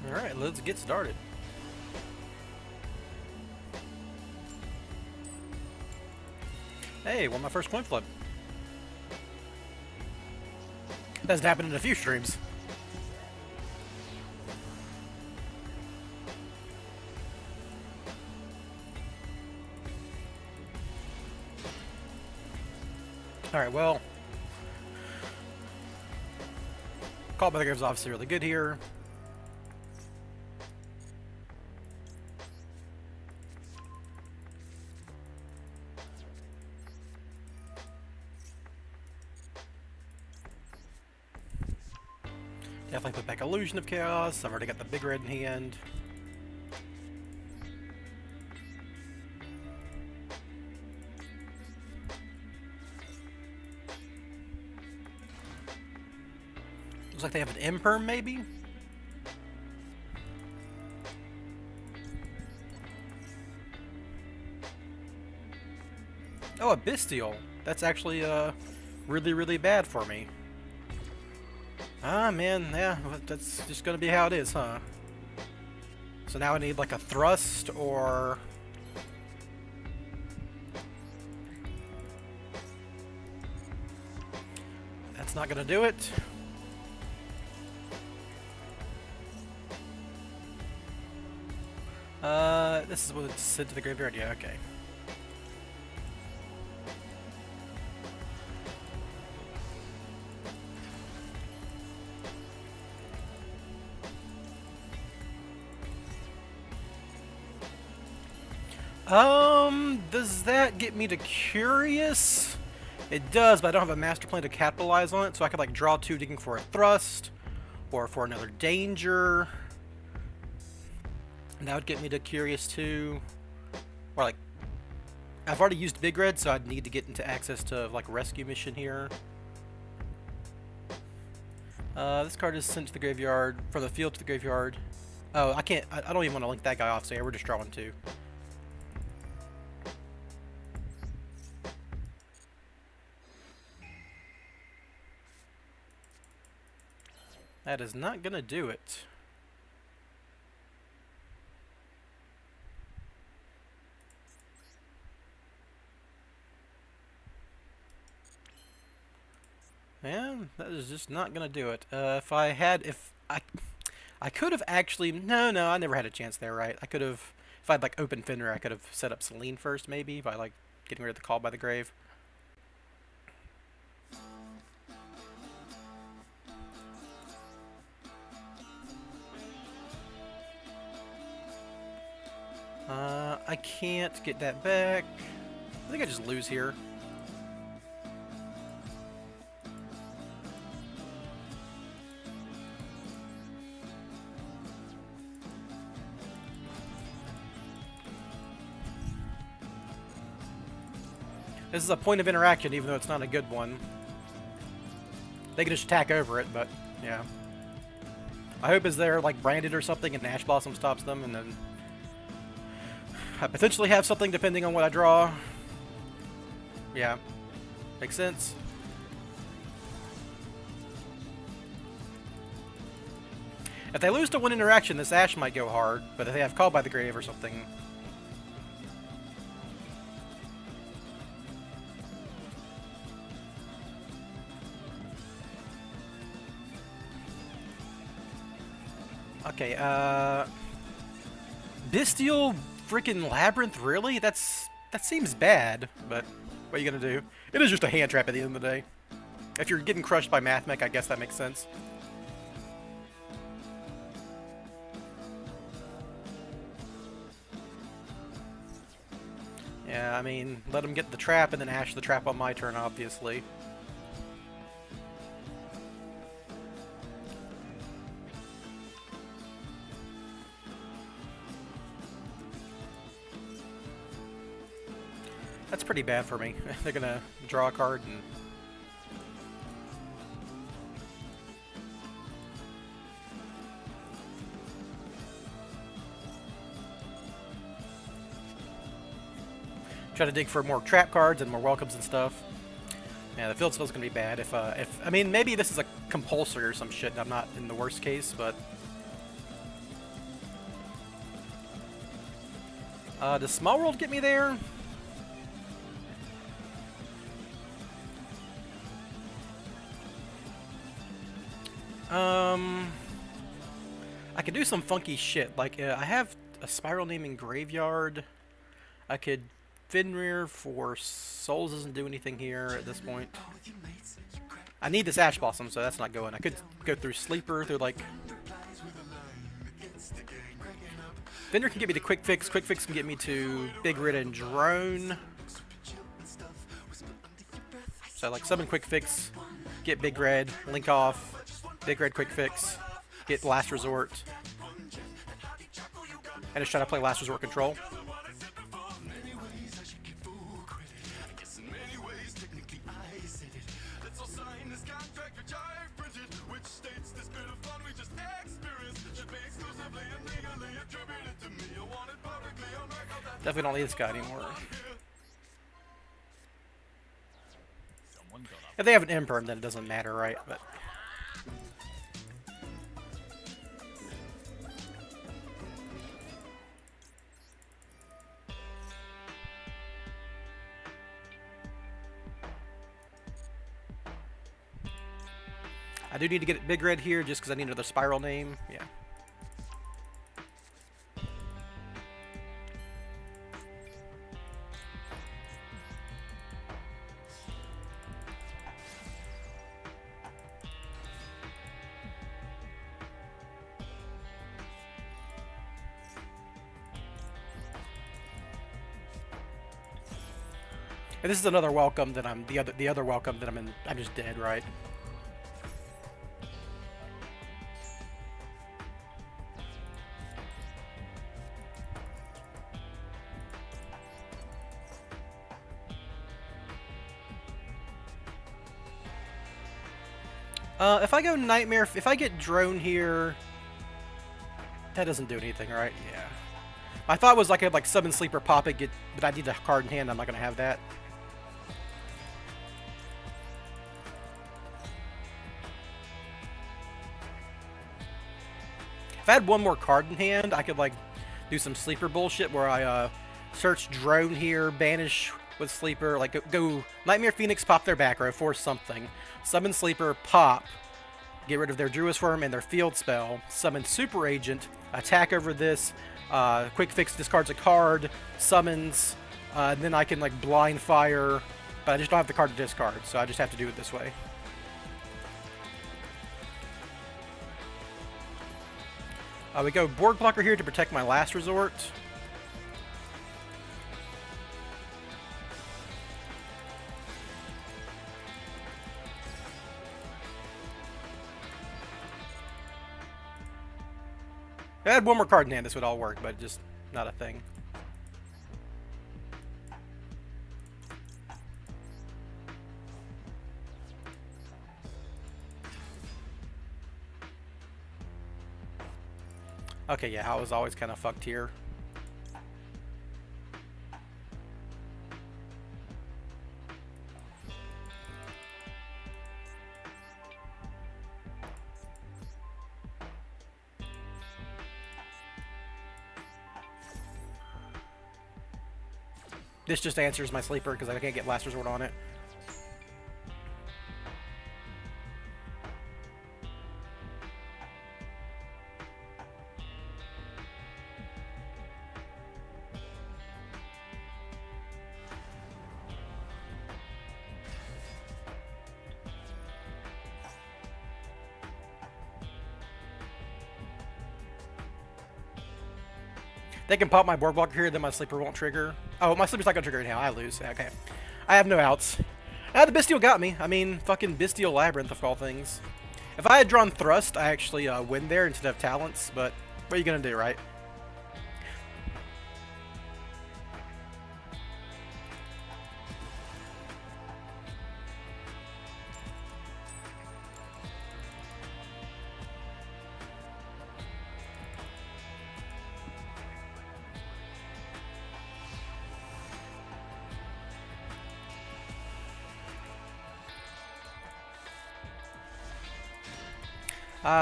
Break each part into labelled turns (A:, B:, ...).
A: Alright, let's get started. Hey, won my first coin flip. That's happened in a few streams. Alright, well, Call by the Grave is obviously really good here. Definitely put back Illusion of Chaos. I've already got the big red in hand. Looks like they have an Imperm, maybe? Oh, a Bestial. That's actually really, really bad for me. Ah, man, yeah, that's just gonna be how it is, huh? So now I need like a Thrust or... That's not gonna do it. This is what it's sent to the graveyard, yeah, okay. Does that get me to Curious? It does, but I don't have a master plan to capitalize on it, so I could like draw 2 digging for a Thrust, or for another Danger. And that would get me to Curious too. Or like, I've already used Big Red, so I'd need to get into access to like Rescue Mission here. This card is sent to the graveyard, from the field to the graveyard. Oh, I can't, I don't even want to link that guy off, so yeah, we're just drawing 2. That is not gonna do it. Yeah, that is just not gonna do it. If I could have actually, no, I never had a chance there, right? I could have, if I'd like open Fenrir, I could have set up Selene first, maybe, by like getting rid of the Call by the Grave. I can't get that back. I think I just lose here. This is a point of interaction, even though it's not a good one. They can just attack over it, but yeah. I hope is they're like branded or something and Ash Blossom stops them, and then I potentially have something depending on what I draw. Yeah. Makes sense. If they lose to one interaction, this Ash might go hard, but if they have Call by the Grave or something... Okay, Bestial freaking Labyrinth, really? That seems bad, but what are you gonna do? It is just a hand trap at the end of the day. If you're getting crushed by Mathmech, I guess that makes sense. Yeah, I mean, let him get the trap and then Ash the trap on my turn, obviously. That's pretty bad for me. They're gonna draw a card and... try to dig for more trap cards and more welcomes and stuff. Yeah, the field spell's gonna be bad if I mean, maybe this is a compulsory or some shit and I'm not in the worst case, but... Does Small World get me there? I could do some funky shit. Like, I have a Spiral Naming Graveyard. I could Fenrir for Souls doesn't do anything here at this point. I need this Ash Blossom, so that's not going. I could go through Sleeper, through like... Fenrir can get me to Quick Fix. Quick Fix can get me to Big Red and Drone. So like summon Quick Fix, get Big Red, link off, Big Red Quick Fix, get Last Resort, and just try to play Last Resort Control. Definitely don't need this guy anymore. If they have an Imperm, then it doesn't matter, right? But I do need to get Big Red here just because I need another Spiral Name. Yeah. And this is another welcome that I'm the other welcome that I'm just dead, right? If I go Nightmare, if I get Drone here, that doesn't do anything, right? Yeah. My thought was like I could like summon Sleeper, pop it, get, but I need a card in hand. I'm not gonna have that. If I had one more card in hand, I could like do some Sleeper bullshit where I search Drone here, banish with Sleeper, like go Nightmare Phoenix, pop their back row, force something, summon Sleeper, pop, get rid of their Druid's Worm and their field spell, summon Super Agent, attack over this, Quick Fix discards a card, summons, and then I can like blind fire, but I just don't have the card to discard, so I just have to do it this way. We go Board Blocker here to protect my Last Resort. If I had one more card in hand, this would all work, but just not a thing. Okay, yeah, I was always kind of fucked here. This just answers my Sleeper because I can't get Last Resort on it. They can pop my Board Blocker here, then my Sleeper won't trigger. Oh, my Sleeper's not gonna trigger anyhow. I lose. Okay. I have no outs. The Bestial got me. I mean, fucking Bestial Labyrinth of all things. If I had drawn Thrust, I actually win there instead of Talents, but what are you gonna do, right?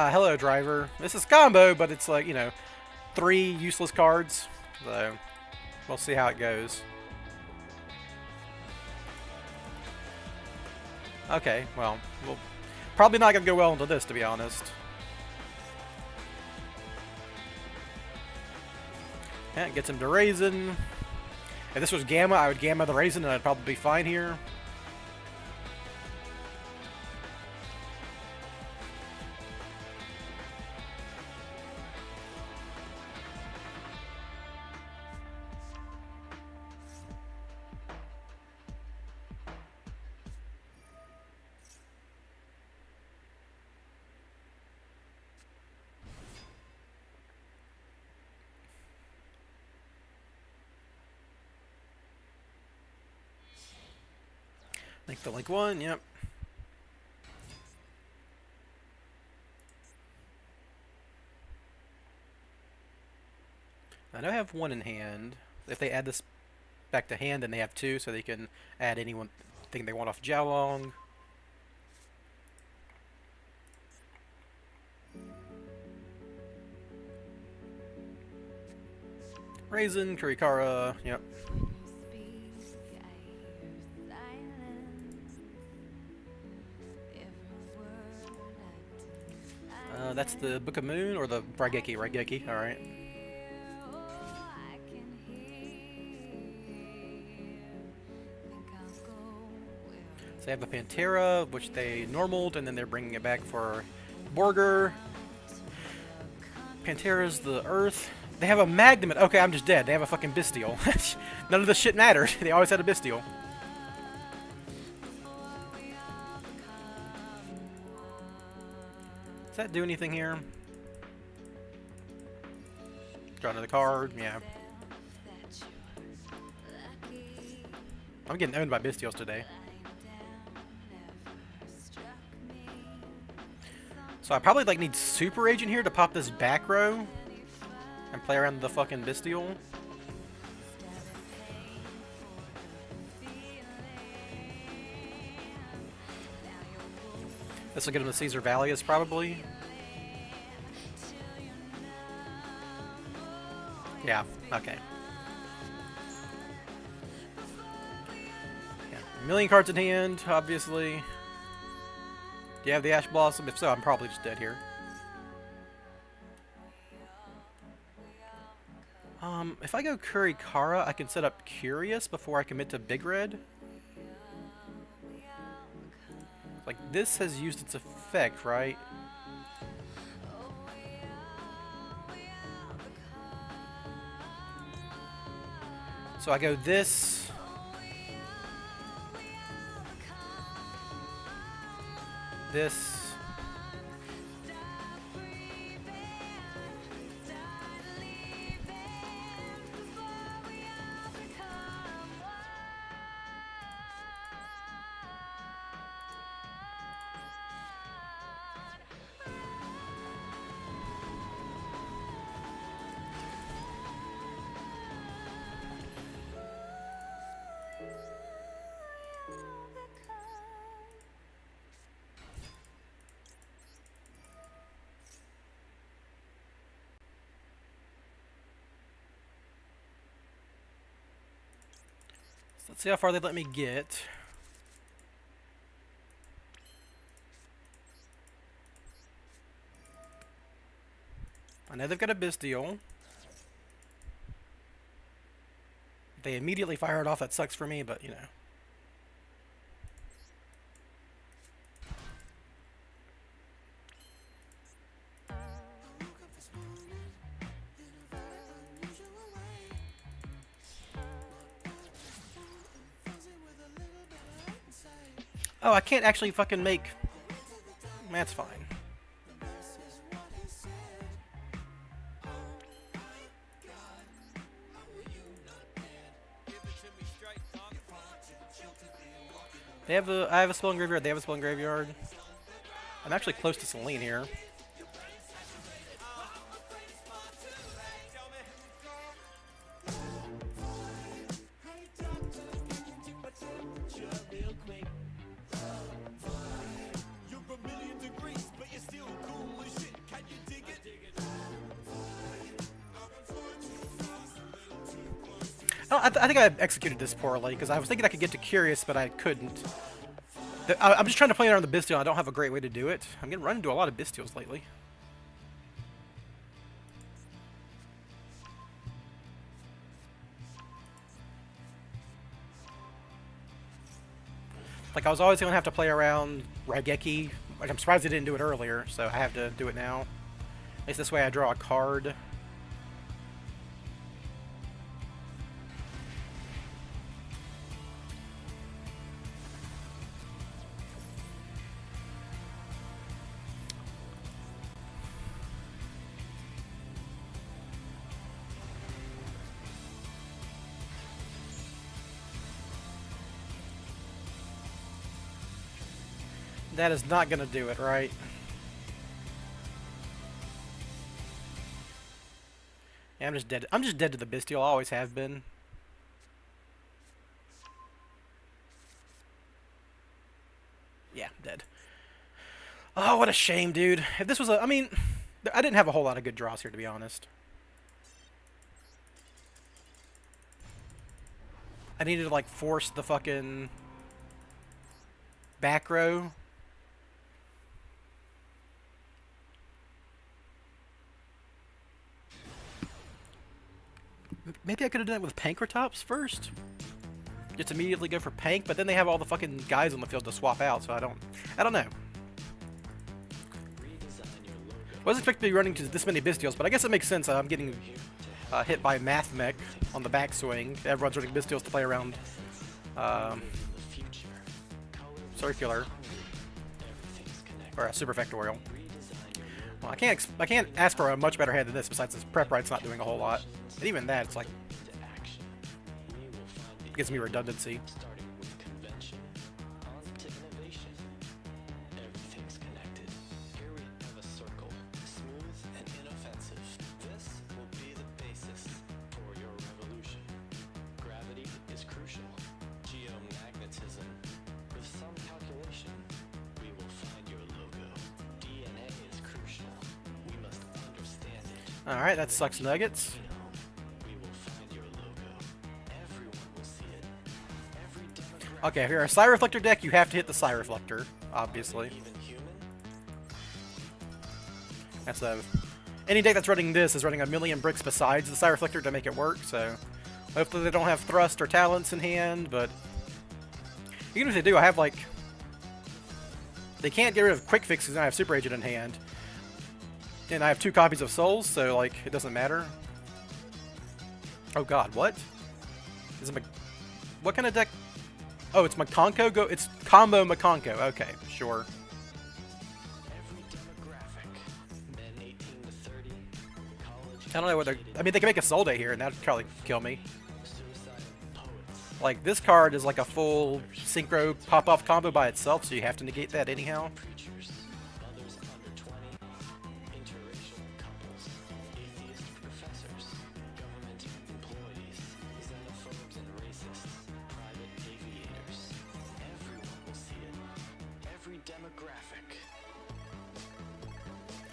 A: Hello, driver. This is combo, but it's like, you know, 3 useless cards. So, We'll see how it goes. Okay, well, we'll probably not gonna go well into this, to be honest. Yeah, gets him to Raisin. If this was Gamma, I would Gamma the Raisin and I'd probably be fine here. Link the link one, yep. I know I have one in hand. If they add this back to hand, then they have two, so they can add anyone thing they want off Jiaolong. Raisin, Kurikara, yep. That's the Book of Moon or the Raigeki? Raigeki, alright. So they have the Pantera, which they normaled, and then they're bringing it back for Borger. Pantera's the Earth. They have a Magnum. Okay, I'm just dead. They have a fucking Bestial. None of this shit mattered. They always had a Bestial. Does that do anything here? Draw another card, yeah. I'm getting owned by Bestials today. So I probably like need Super Agent here to pop this back row and play around the fucking Bestial. This will get him to Caesar Valius, probably. Yeah, okay. Yeah, a million cards in hand, obviously. Do you have the Ash Blossom? If so, I'm probably just dead here. If I go Kurikara, I can set up Curious before I commit to Big Red. Like, this has used its effect, right? So I go this. This. Let's see how far they let me get. I know they've got a Bestial. They immediately fire it off. That sucks for me, but you know. Oh, I can't actually fucking make... That's fine. They have a... I have a Spell and Graveyard. They have a Spell and Graveyard. I'm actually close to Celine here. I think I executed this poorly, because I was thinking I could get to Curious, but I couldn't. I'm just trying to play around the Bestial. I don't have a great way to do it. I'm getting run into a lot of Bestials lately. Like, I was always going to have to play around Raigeki, which I'm surprised I didn't do it earlier, so I have to do it now. At least this way I draw a card. That is not going to do it, right? Yeah, I'm just dead. I'm just dead to the Bestial. I always have been. Yeah, dead. Oh, what a shame, dude. If this was a... I mean, I didn't have a whole lot of good draws here, to be honest. I needed to, like, force the fucking back row. Maybe I could have done it with Pankratops first. Just immediately go for Pank, but then they have all the fucking guys on the field to swap out, so I don't know. Wasn't expecting to be running to this many Bestials, but I guess it makes sense. I'm getting hit by Math Mech on the backswing. Everyone's running Bestials to play around Circular or Super Factorial. Well, I can't ask for a much better hand than this. Besides, this prep right's not doing a whole lot. And even that, it's like gives me redundancy. Alright, that sucks nuggets. Okay, if you're a Psy Reflector deck, you have to hit the Psy Reflector, obviously. That's any deck that's running this is running a million bricks besides the Psy Reflector to make it work, so hopefully they don't have Thrust or Talents in hand, but even if they do, I have, like, they can't get rid of Quick Fixes and I have Super Agent in hand. And I have 2 copies of Souls, so, like, it doesn't matter. Oh god, what? Is it what kind of deck? Oh, it's Makonko? It's combo Makonko. Okay, sure. I don't know whether... I mean, they can make a Soul Day here, and that would probably kill me. Like, this card is like a full Synchro pop-off combo by itself, so you have to negate that anyhow.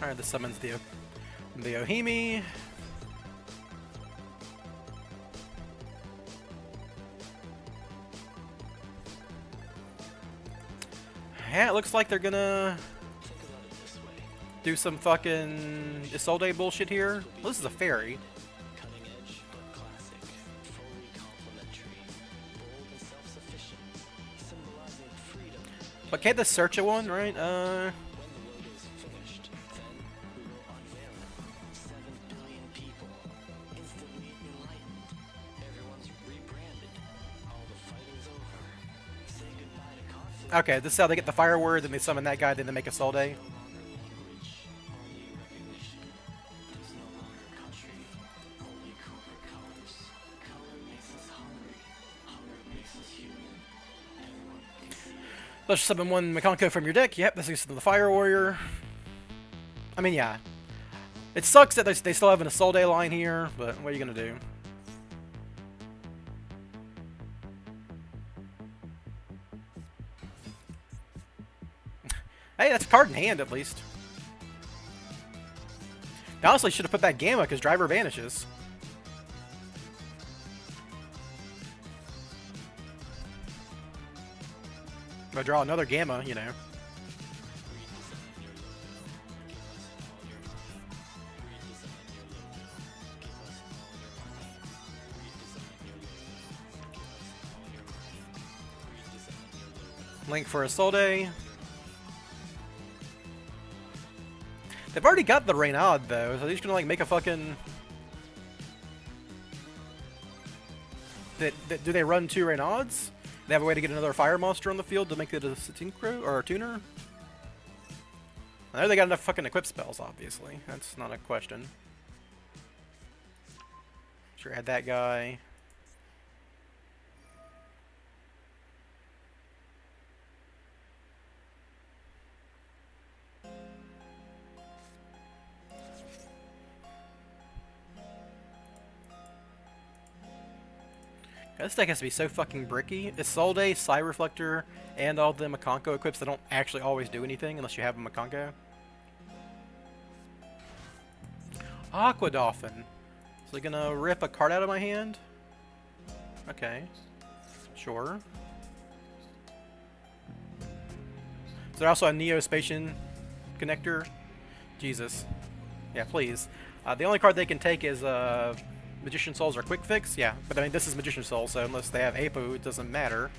A: Alright, this summons the Ohimi. Yeah, it looks like they're gonna do some fucking Isolde bullshit here. Well, this is a fairy. But can't this search a one, right? Okay, this is how they get the fire word, then they summon that guy, then they make a Soul Day. Let's summon one Makonko from your deck. Yep, this is the Fire Warrior. I mean, yeah. It sucks that they still have an Soul Day line here, but what are you gonna do? Hey, that's a card in hand, at least. I honestly should have put that Gamma, because Driver vanishes. If I draw another Gamma, you know. Link for Isolde. They've already got the Reynard though, so they're just gonna like make a fucking... Do they run 2 Reynards? They have a way to get another fire monster on the field to make it a synchro or a tuner? I know they got enough fucking equip spells, obviously. That's not a question. Sure, add that guy. This deck has to be so fucking bricky. Isolde, Psy Reflector, and all the Makonko equips that don't actually always do anything unless you have a Makonko. Aqua Dolphin. Is he gonna rip a card out of my hand? Okay. Sure. Is there also a Neo-Spatian connector? Jesus. Yeah, please. The only card they can take is Magician Souls or Quick Fix? Yeah, but I mean, this is Magician Soul, so unless they have Apu, it doesn't matter.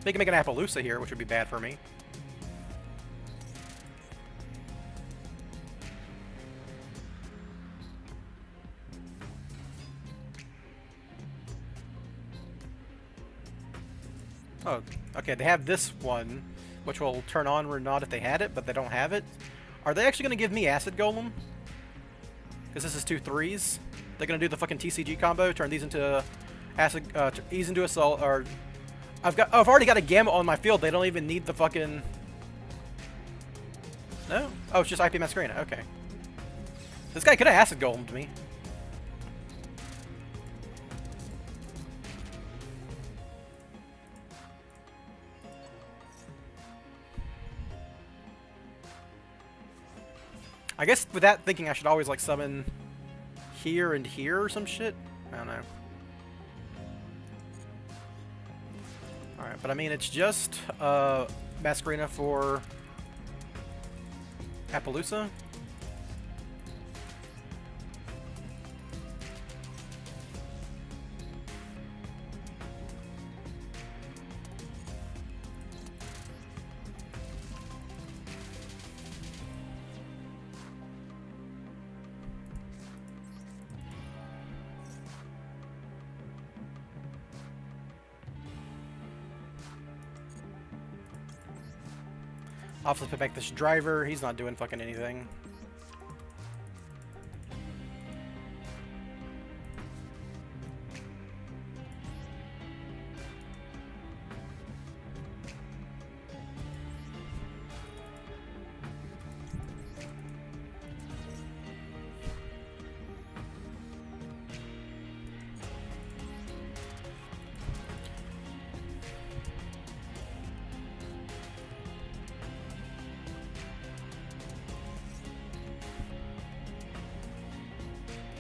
A: They can make an Appaloosa here, which would be bad for me. Oh, okay, they have this one, which will turn on Renaud if they had it, but they don't have it. Are they actually going to give me Acid Golem? Because this is 2 3s. They're going to do the fucking TCG combo, turn these into Acid, these into Assault, or... I've already got a Gamma on my field, they don't even need the fucking... No? Oh, it's just IP Masquerena, okay. This guy could have Acid Golemed me. I guess with that thinking, I should always like summon here and here or some shit. I don't know. Alright, but I mean, it's just Masquerena for Appaloosa. I'll flip it back this driver. He's not doing fucking anything.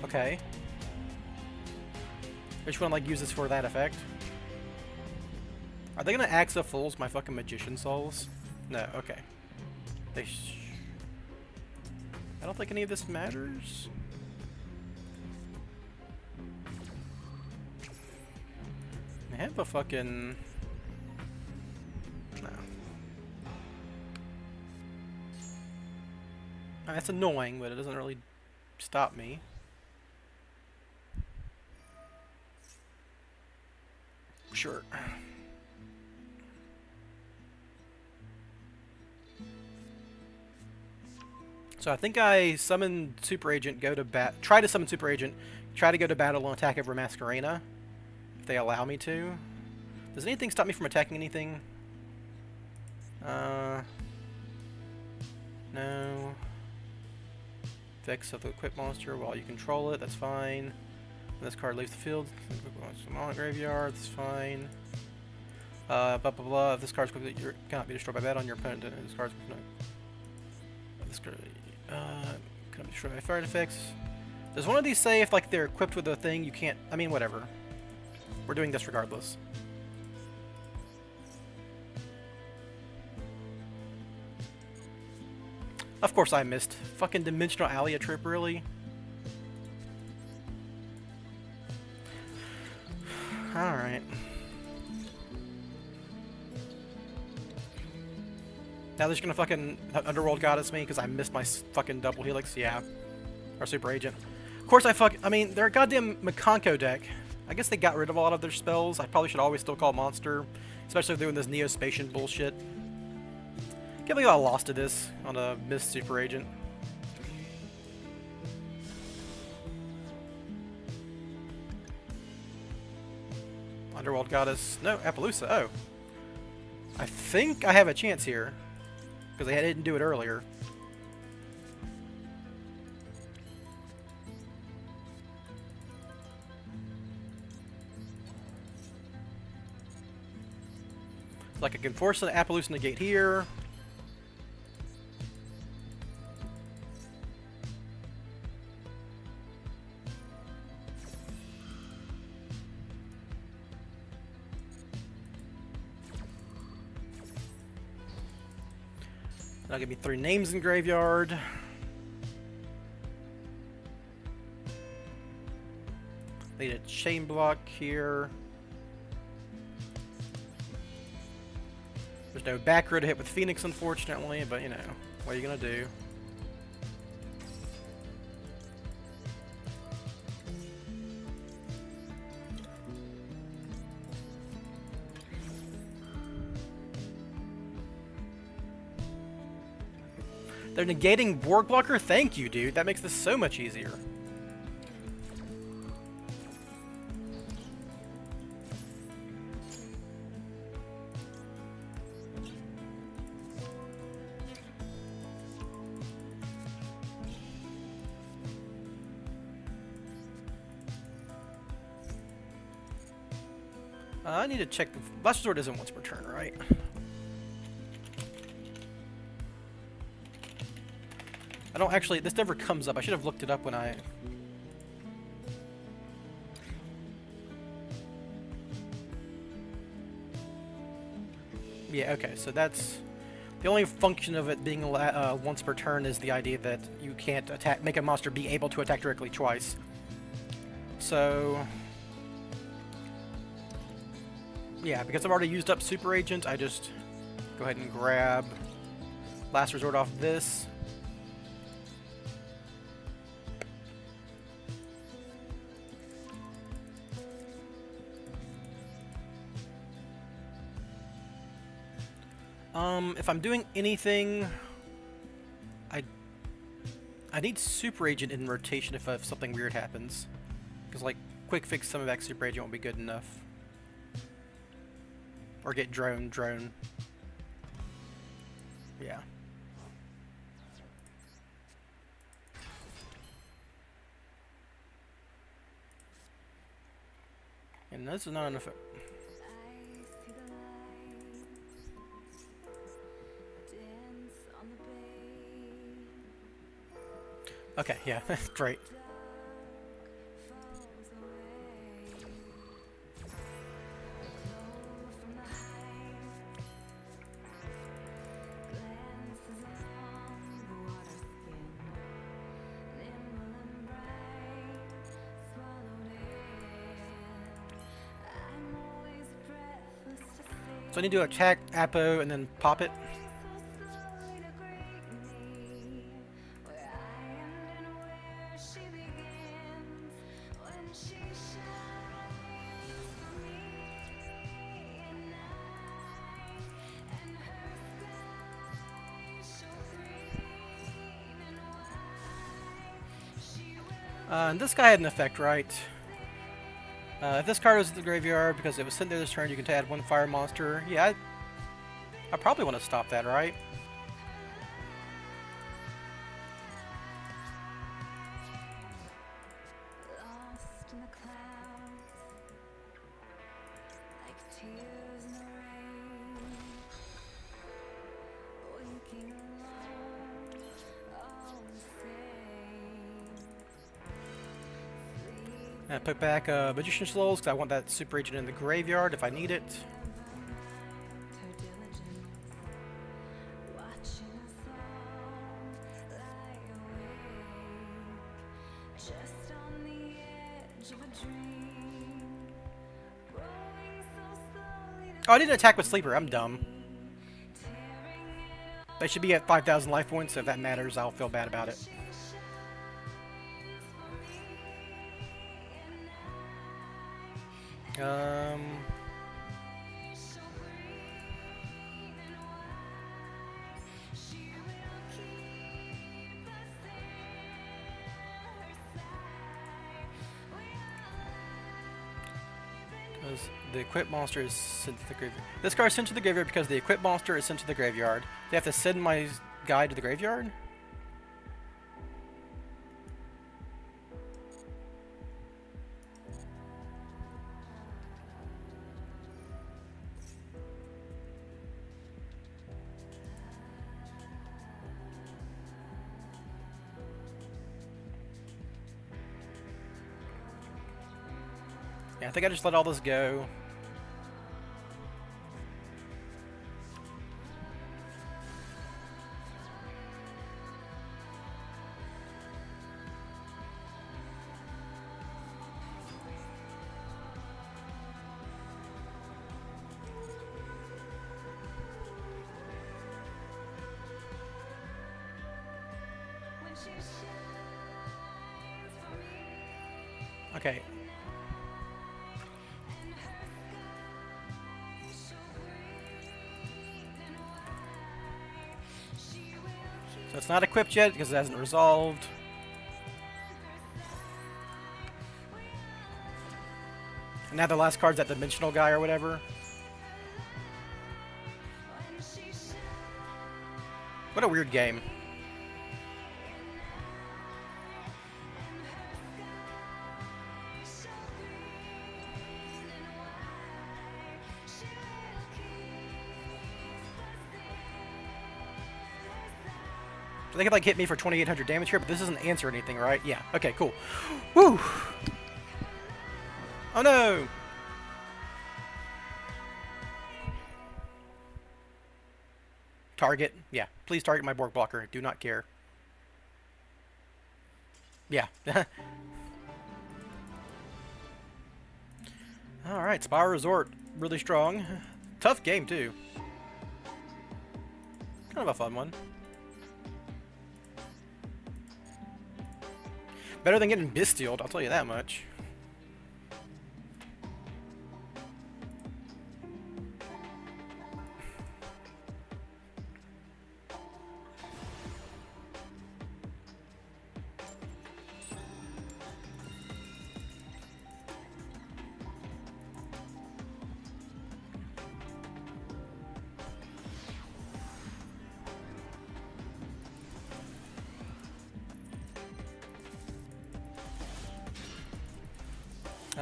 A: Okay. Which one, like, uses for that effect? Are they gonna Axa Fools my fucking Magician Souls? No, okay. I don't think any of this matters. I have a fucking... No. That's annoying, but it doesn't really stop me. Sure. So I think I summon Super Agent, try to summon Super Agent, try to go to battle and attack over Masquerena, if they allow me to. Does anything stop me from attacking anything? No. Effects of the equipped monster while you control it, that's fine. When this card leaves the field, on graveyard, that's fine. Blah blah blah. If this card's quickly, you cannot be destroyed by battle on your opponent. This card's no. This card cannot be destroyed by fire effects. Does one of these say if like they're equipped with a thing you can't... I mean, whatever. We're doing this regardless. Of course I missed. Fucking Dimensional Alia trip, really? Alright. Now they're just gonna fucking Underworld Goddess me because I missed my fucking double helix? Yeah. Or Super Agent. Of course I mean, they're a goddamn Makonko deck. I guess they got rid of a lot of their spells. I probably should always still call Monster. Especially if they're doing this Neospatian bullshit. Can't believe I lost to this on a missed Super Agent. Underworld Goddess. No, Appaloosa. Oh. I think I have a chance here. Because I didn't do it earlier. Like I can force an Appaloosa negate here. That'll give me 3 names in graveyard. Need a chain block here. There's no back row to hit with Phoenix, unfortunately, but you know, what are you gonna do? They're negating Borg Blocker? Thank you, dude. That makes this so much easier. I need to check. Last Resort isn't once per turn, right? I don't actually. This never comes up. I should have looked it up when I. Yeah, okay, so that's. The only function of it being once per turn is the idea that you can't attack, make a monster be able to attack directly twice. So. Yeah, because I've already used up Super Agent, I just go ahead and grab Last Resort off this. If I'm doing anything, I need Super Agent in rotation if something weird happens. Because, like, Quick Fix some of that Super Agent won't be good enough. Or get drone. Yeah. And this is not enough. Okay, yeah, great. So I need to attack Apo and then pop it. And this guy had an effect, right? If this card was in the graveyard because it was sitting there this turn, you can add 1 fire monster. Yeah, I probably want to stop that, right? I put back Magician Souls because I want that super agent in the graveyard if I need it. Oh, I didn't attack with Sleeper. I'm dumb. They should be at 5,000 life points, so if that matters, I'll feel bad about it. Because the equip monster is sent to the graveyard. This card is sent to the graveyard because the equip monster is sent to the graveyard. They have to send my guy to the graveyard? Yeah, I think I just let all this go. Okay. So it's not equipped yet because it hasn't resolved. And now the last card's that dimensional guy or whatever. What a weird game. They could like hit me for 2,800 damage here, but this doesn't answer anything, right? Yeah. Okay, cool. Woo! Oh no! Target. Yeah. Please target my Borg blocker. Do not care. Yeah. Alright, Spa Resort. Really strong. Tough game, too. Kind of a fun one. Better than getting Bestialed, I'll tell you that much.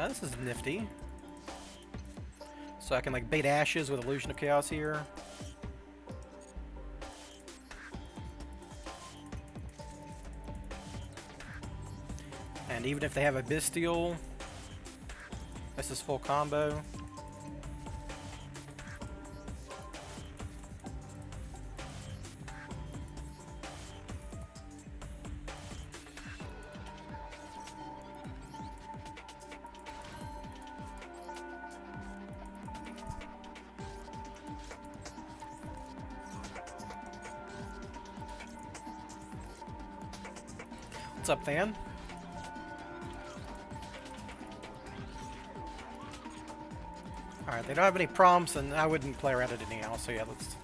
A: This is nifty. So I can like bait Ashes with Illusion of Chaos here. And even if they have a Bestial, this is full combo. What's up, Than? Alright, they don't have any prompts, and I wouldn't play around it anyhow, so yeah, let's...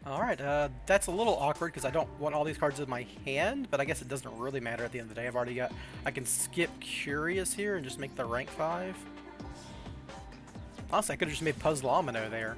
A: Alright, that's a little awkward because I don't want all these cards in my hand, but I guess it doesn't really matter at the end of the day. I've already got... I can skip Curious here and just make the rank 5. Honestly, I could have just made Puzzle Omino there.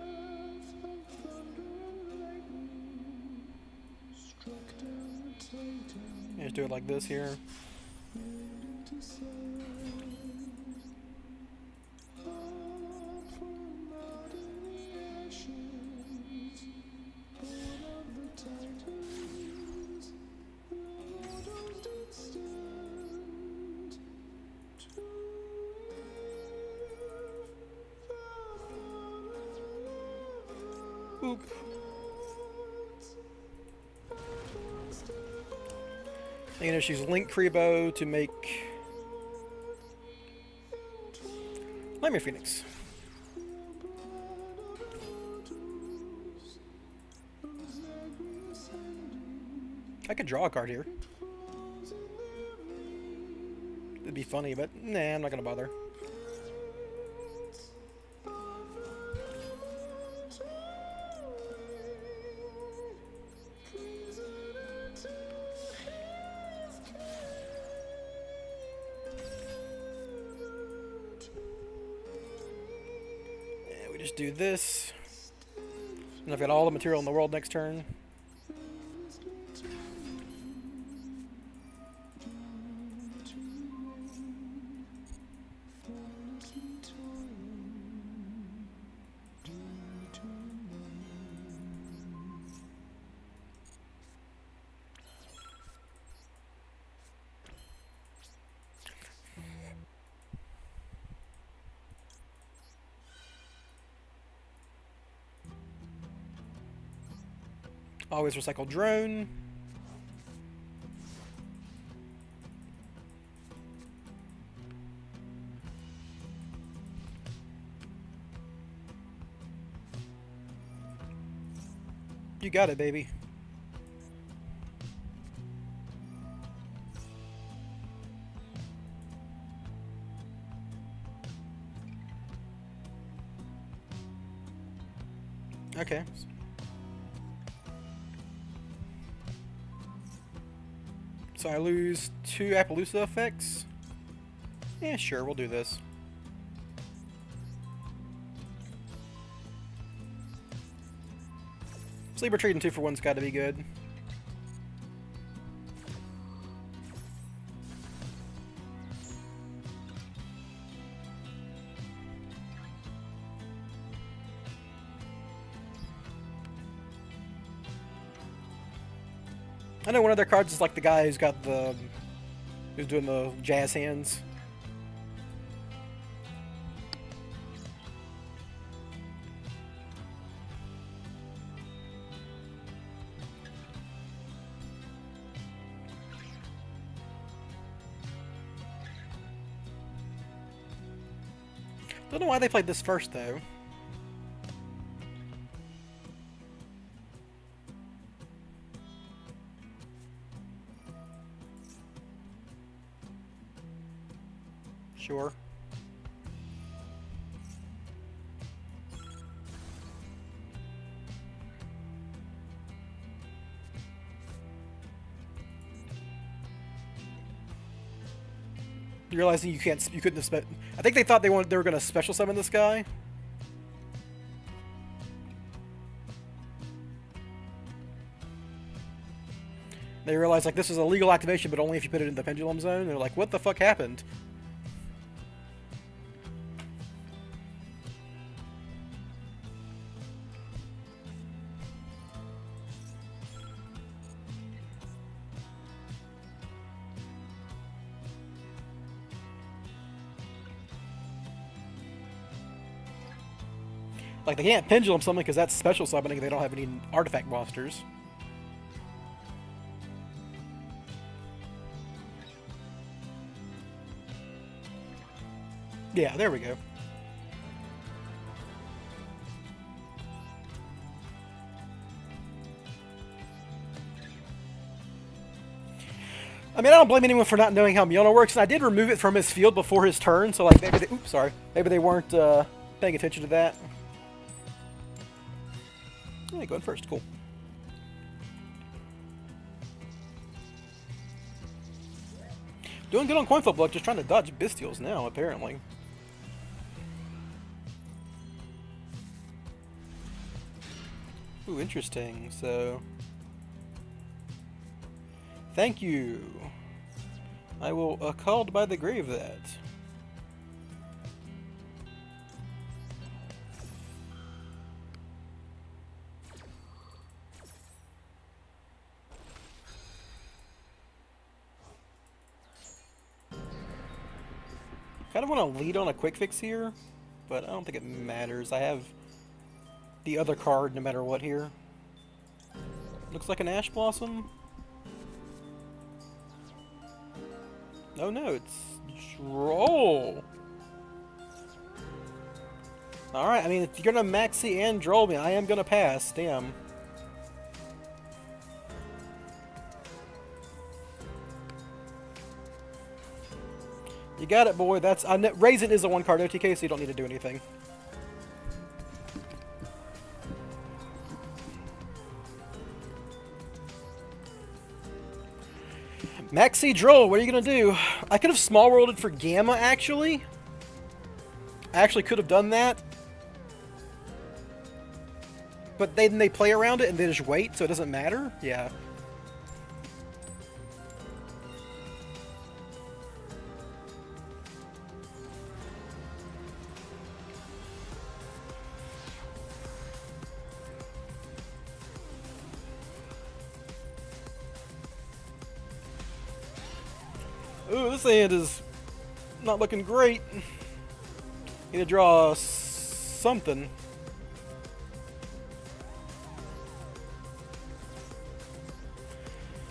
A: Just do it like this here. Oop. I'm gonna use Link Kribo to make Nightmare Phoenix. I could draw a card here. It'd be funny, but nah, I'm not gonna bother. Just do this, and I've got all the material in the world next turn. Always recycle drone. You got it, baby. Okay. So I lose 2 Appaloosa effects? Yeah, sure, we'll do this. Sleeper trading 2 for 1's got to be good. I know one of their cards is like the guy who's got the... who's doing the jazz hands. Don't know why they played this first, though. Sure. Realizing you couldn't have I think they thought they were going to special summon this guy. They realized like this is a legal activation, but only if you put it in the pendulum zone. They're like, what the fuck happened? Like, they can't pendulum something because that's special summoning. They don't have any artifact monsters. Yeah, there we go. I mean, I don't blame anyone for not knowing how Mjolnir works, and I did remove it from his field before his turn, so like maybe they, oops, sorry, maybe they weren't paying attention to that. Yeah, going first, cool. Doing good on coin flip luck, just trying to dodge Bestials now, apparently. Ooh, interesting, so... Thank you. I will called by the grave that. Kind of want to lead on a quick fix here, but I don't think it matters. I have the other card no matter what here. Looks like an Ash Blossom. Oh no, it's Droll. Alright, I mean, if you're gonna Maxi and Droll me, I am gonna pass. Damn. You got it, boy. That's Raisin is a one card OTK, so you don't need to do anything. Maxi Droll, what are you gonna do? I could have small worlded for Gamma, actually. I actually could have done that. But then they play around it and they just wait, so it doesn't matter? Yeah. Ooh, this hand is not looking great. Need to draw something.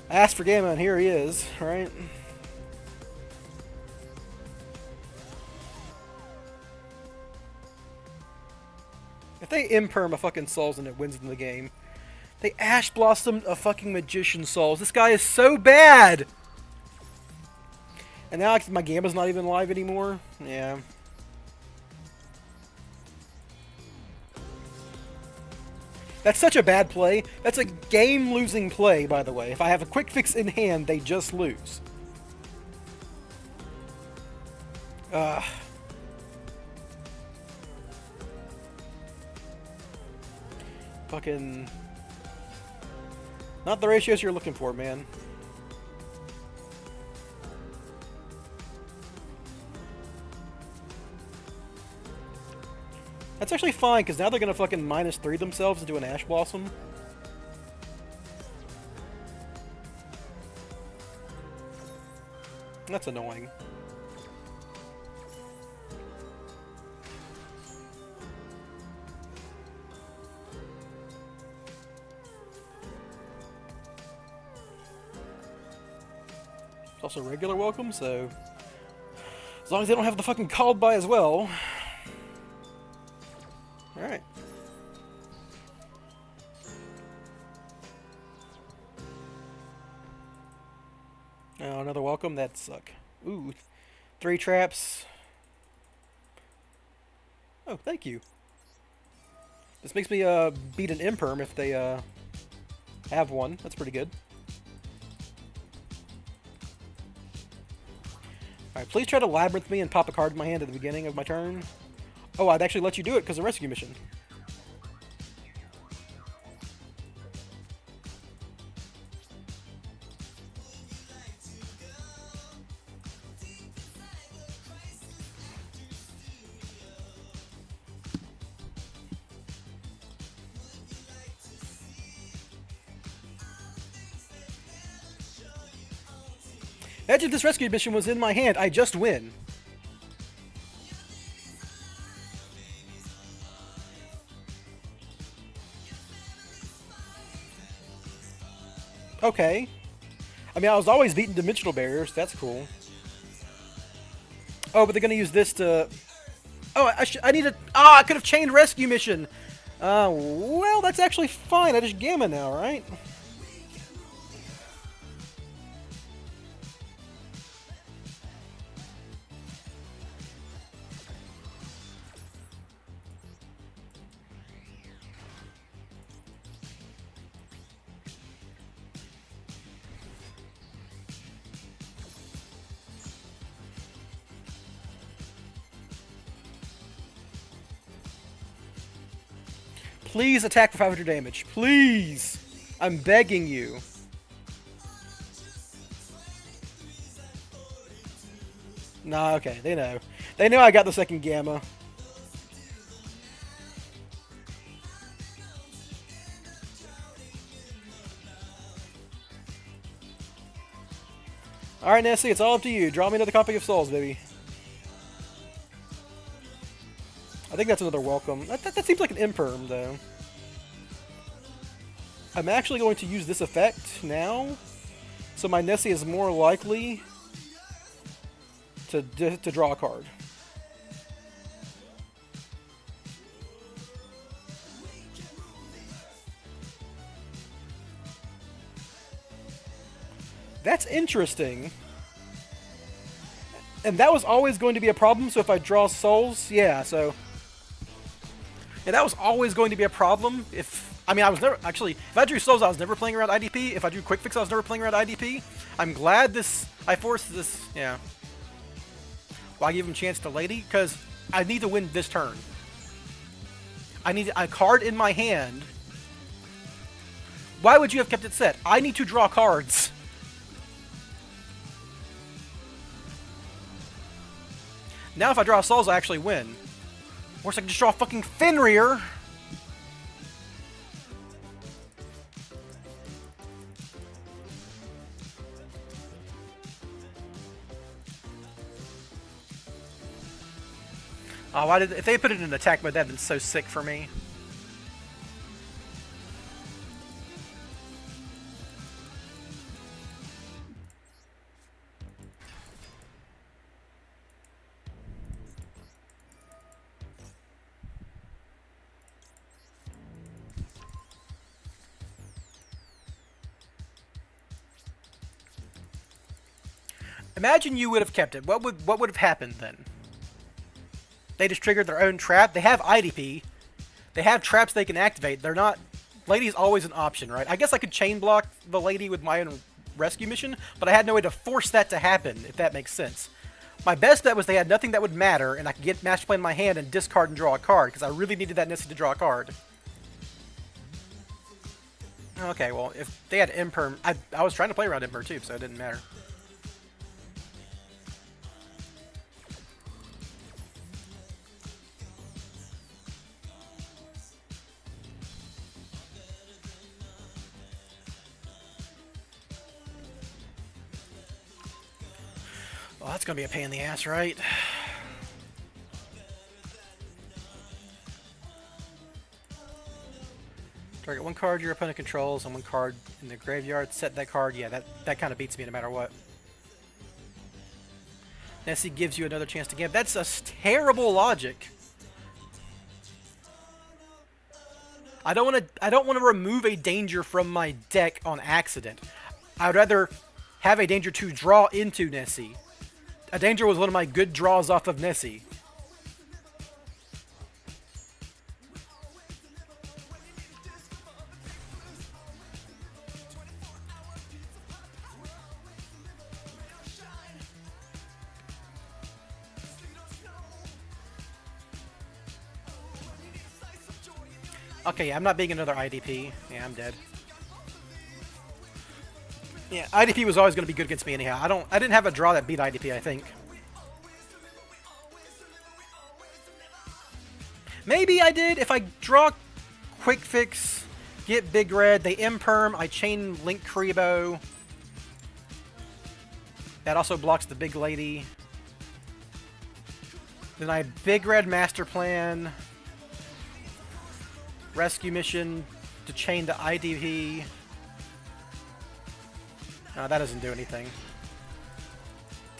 A: I asked for Gamma, and here he is, right? If they imperm a fucking Souls and it wins in the game, they Ash Blossomed a fucking Magician Souls. This guy is so bad! And now my Gamma's not even live anymore? Yeah. That's such a bad play. That's a game-losing play, by the way. If I have a quick fix in hand, they just lose. Ugh. Fucking... Not the ratios you're looking for, man. That's actually fine, because now they're going to fucking -3 themselves into an Ash Blossom. That's annoying. It's also regular welcome, so... As long as they don't have the fucking called by as well... Alright. Oh, another welcome? That'd suck. Ooh. 3 traps. Oh, thank you. This makes me beat an Imperm if they have one. That's pretty good. Alright, please try to Labyrinth me and pop a card in my hand at the beginning of my turn. Oh, I'd actually let you do it because of rescue mission. Imagine if this rescue mission was in my hand, I just win. Okay. I mean, I was always beating dimensional barriers. That's cool. Oh, but they're gonna use this to... Oh, I need a... Ah, I could have chained rescue mission. Well, that's actually fine. I just Gamma now, right? Please attack for 500 damage. Please! I'm begging you. Nah, okay, they know. They know I got the second Gamma. Alright, Nessie, it's all up to you. Draw me another copy of Souls, baby. I think that's another welcome. That seems like an imperm, though. I'm actually going to use this effect now, so my Nessie is more likely to draw a card. That's interesting. And that was always going to be a problem, so if I draw souls, yeah, so... Yeah, that was always going to be a problem if... I mean, I was never... Actually, if I drew souls, I was never playing around IDP. If I drew quick fix, I was never playing around IDP. I'm glad this... I forced this... Yeah. Why give him a chance to lady? Because I need to win this turn. I need a card in my hand. Why would you have kept it set? I need to draw cards. Now if I draw souls, I actually win. Or I can just draw fucking Fenrir. Oh, why did... If they put it in attack mode, that'd been so sick for me. Imagine you would have kept it. What would have happened then? They just triggered their own trap. They have IDP. They have traps they can activate. They're not... Lady's always an option, right? I guess I could chain block the lady with my own rescue mission, but I had no way to force that to happen, if that makes sense. My best bet was they had nothing that would matter, and I could get Master Plan in my hand and discard and draw a card, because I really needed that Nessie to draw a card. Okay, well, if they had Imperm... I was trying to play around Imperm too, so it didn't matter. Well, that's going to be a pain in the ass, right? Target one card your opponent controls and one card in the graveyard. Set that card. Yeah, that kind of beats me no matter what. Nessie gives you another chance to gamble. That's a terrible logic. I don't want to remove a danger from my deck on accident. I would rather have a danger to draw into Nessie. A danger was one of my good draws off of Nessie. Okay, yeah, I'm not being another IDP. Yeah, I'm dead. Yeah, IDP was always going to be good against me anyhow. I didn't have a draw that beat IDP, I think. Maybe I did. If I draw Quick Fix, get Big Red, they Imperm, I chain Link Kribo. That also blocks the Big Lady. Then I Big Red Master Plan. Rescue Mission to chain to IDP. No, that doesn't do anything.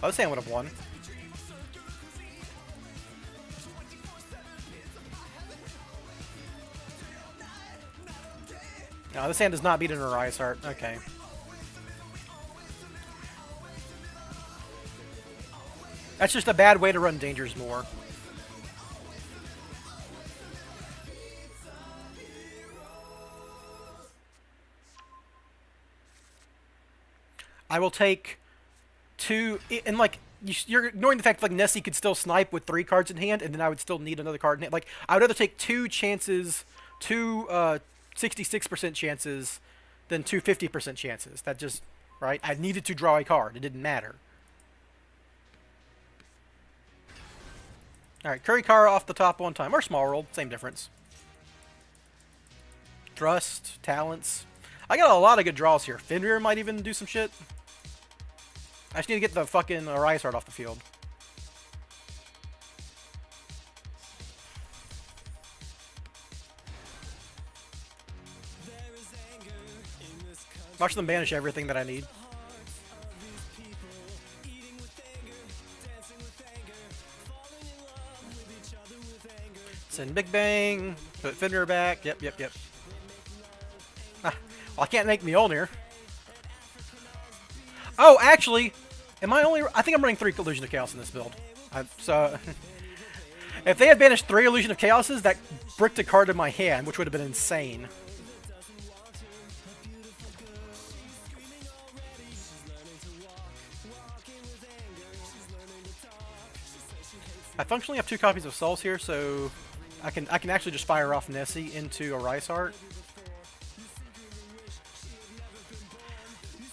A: I was saying I would have won. No, this hand does not beat an Uriah's Heart. Okay. That's just a bad way to run dangers more. I will take two, and like, you're ignoring the fact that like Nessie could still snipe with 3 cards in hand, and then I would still need another card in hand. Like, I would rather take 2 chances, 66% chances, than 2 50% chances. That just, right? I needed to draw a card. It didn't matter. Alright, Kurikara off the top one time. Or Small World, same difference. Thrust, Talents. I got a lot of good draws here. Fenrir might even do some shit. I just need to get the fucking Rysart off the field. Watch them banish everything that I need. Send Big Bang. Put Fenrir back. Yep. Ah, well, I can't make Mjolnir. Oh, actually, am I only... I think I'm running 3 Illusion of Chaos in this build. So... if they had banished 3 Illusion of Chaoses, that bricked a card in my hand, which would have been insane. I functionally have 2 copies of Souls here, so I can actually just fire off Nessie into a Rysart.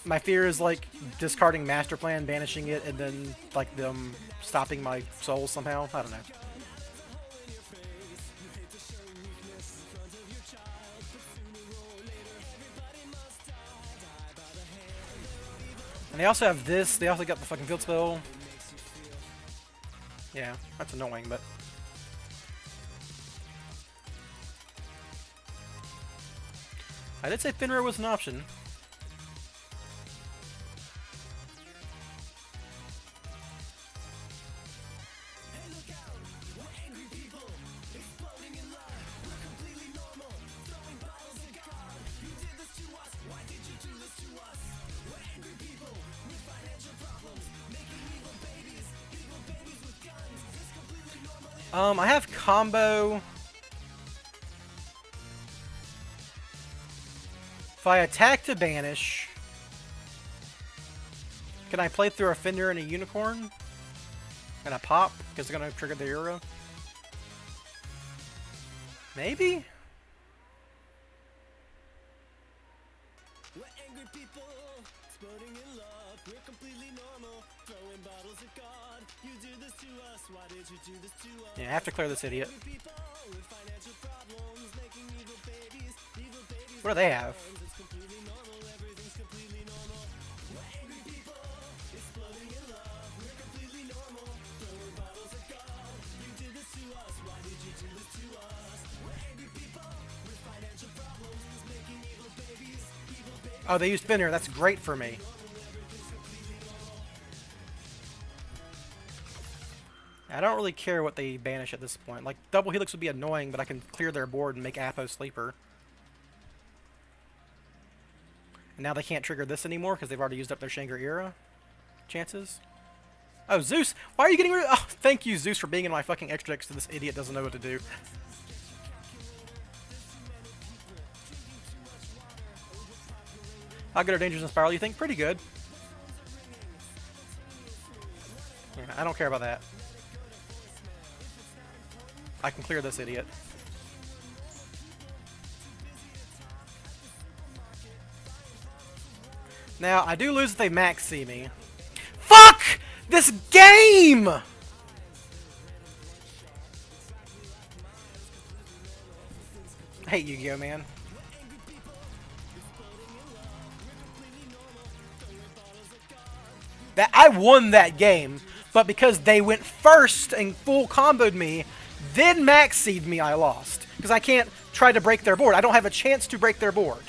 A: My fear is like discarding Master Plan, banishing it, and then like them stopping my souls somehow. I don't know. And they also have this. They also got the fucking field spell. Yeah, that's annoying, but... I did say Fenrir was an option. I have combo. If I attack to banish, can I play through a Fenrir and a Unicorn? And a pop? Because they're going to trigger the Euro? Maybe? Yeah, I have to clear this idiot. What do they have? Oh, they used Fenrir. That's great for me. I don't really care what they banish at this point. Like, Double Helix would be annoying, but I can clear their board and make Apo Sleeper. And now they can't trigger this anymore because they've already used up their Shangri-Ira chances. Oh, Zeus! Why are you getting rid of... Oh, thank you, Zeus, for being in my fucking extra deck so this idiot doesn't know what to do. How good are Dangers and Spiral, you think? Pretty good. Yeah, I don't care about that. I can clear this idiot. Now, I do lose if they max see me. Fuck! This game! I hate Yu-Gi-Oh, man. I won that game, but because they went first and full comboed me, then max seed me, I lost. Because I can't try to break their board. I don't have a chance to break their board.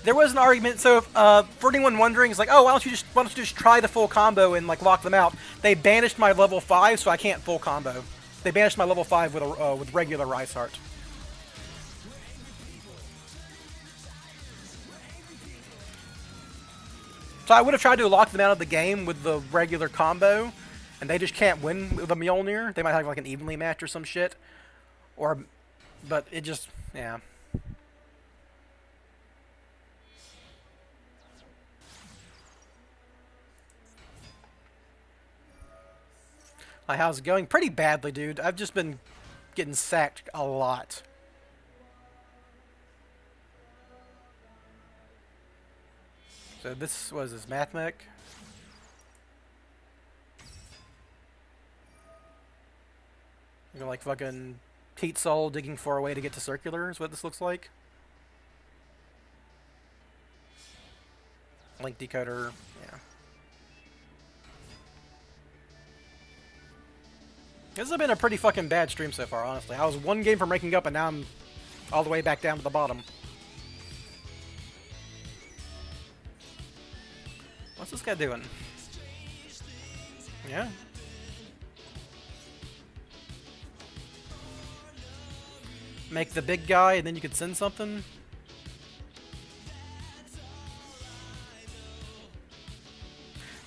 A: There was an argument, so for anyone wondering, it's like, oh, why don't you just try the full combo and like lock them out? They banished my level 5, so I can't full combo. They banished my level 5 with regular Rysart. So I would have tried to lock them out of the game with the regular combo, and they just can't win with a Mjolnir. They might have like an evenly match or some shit. But it just, yeah. Hi, how's it going? Pretty badly, dude. I've just been getting sacked a lot. So this was his Mathmech. You know, like fucking Heat Soul digging for a way to get to circular is what this looks like. Link decoder, yeah. This has been a pretty fucking bad stream so far, honestly. I was one game from ranking up, and now I'm all the way back down to the bottom. What's this guy doing? Yeah. Make the big guy, and then you could send something?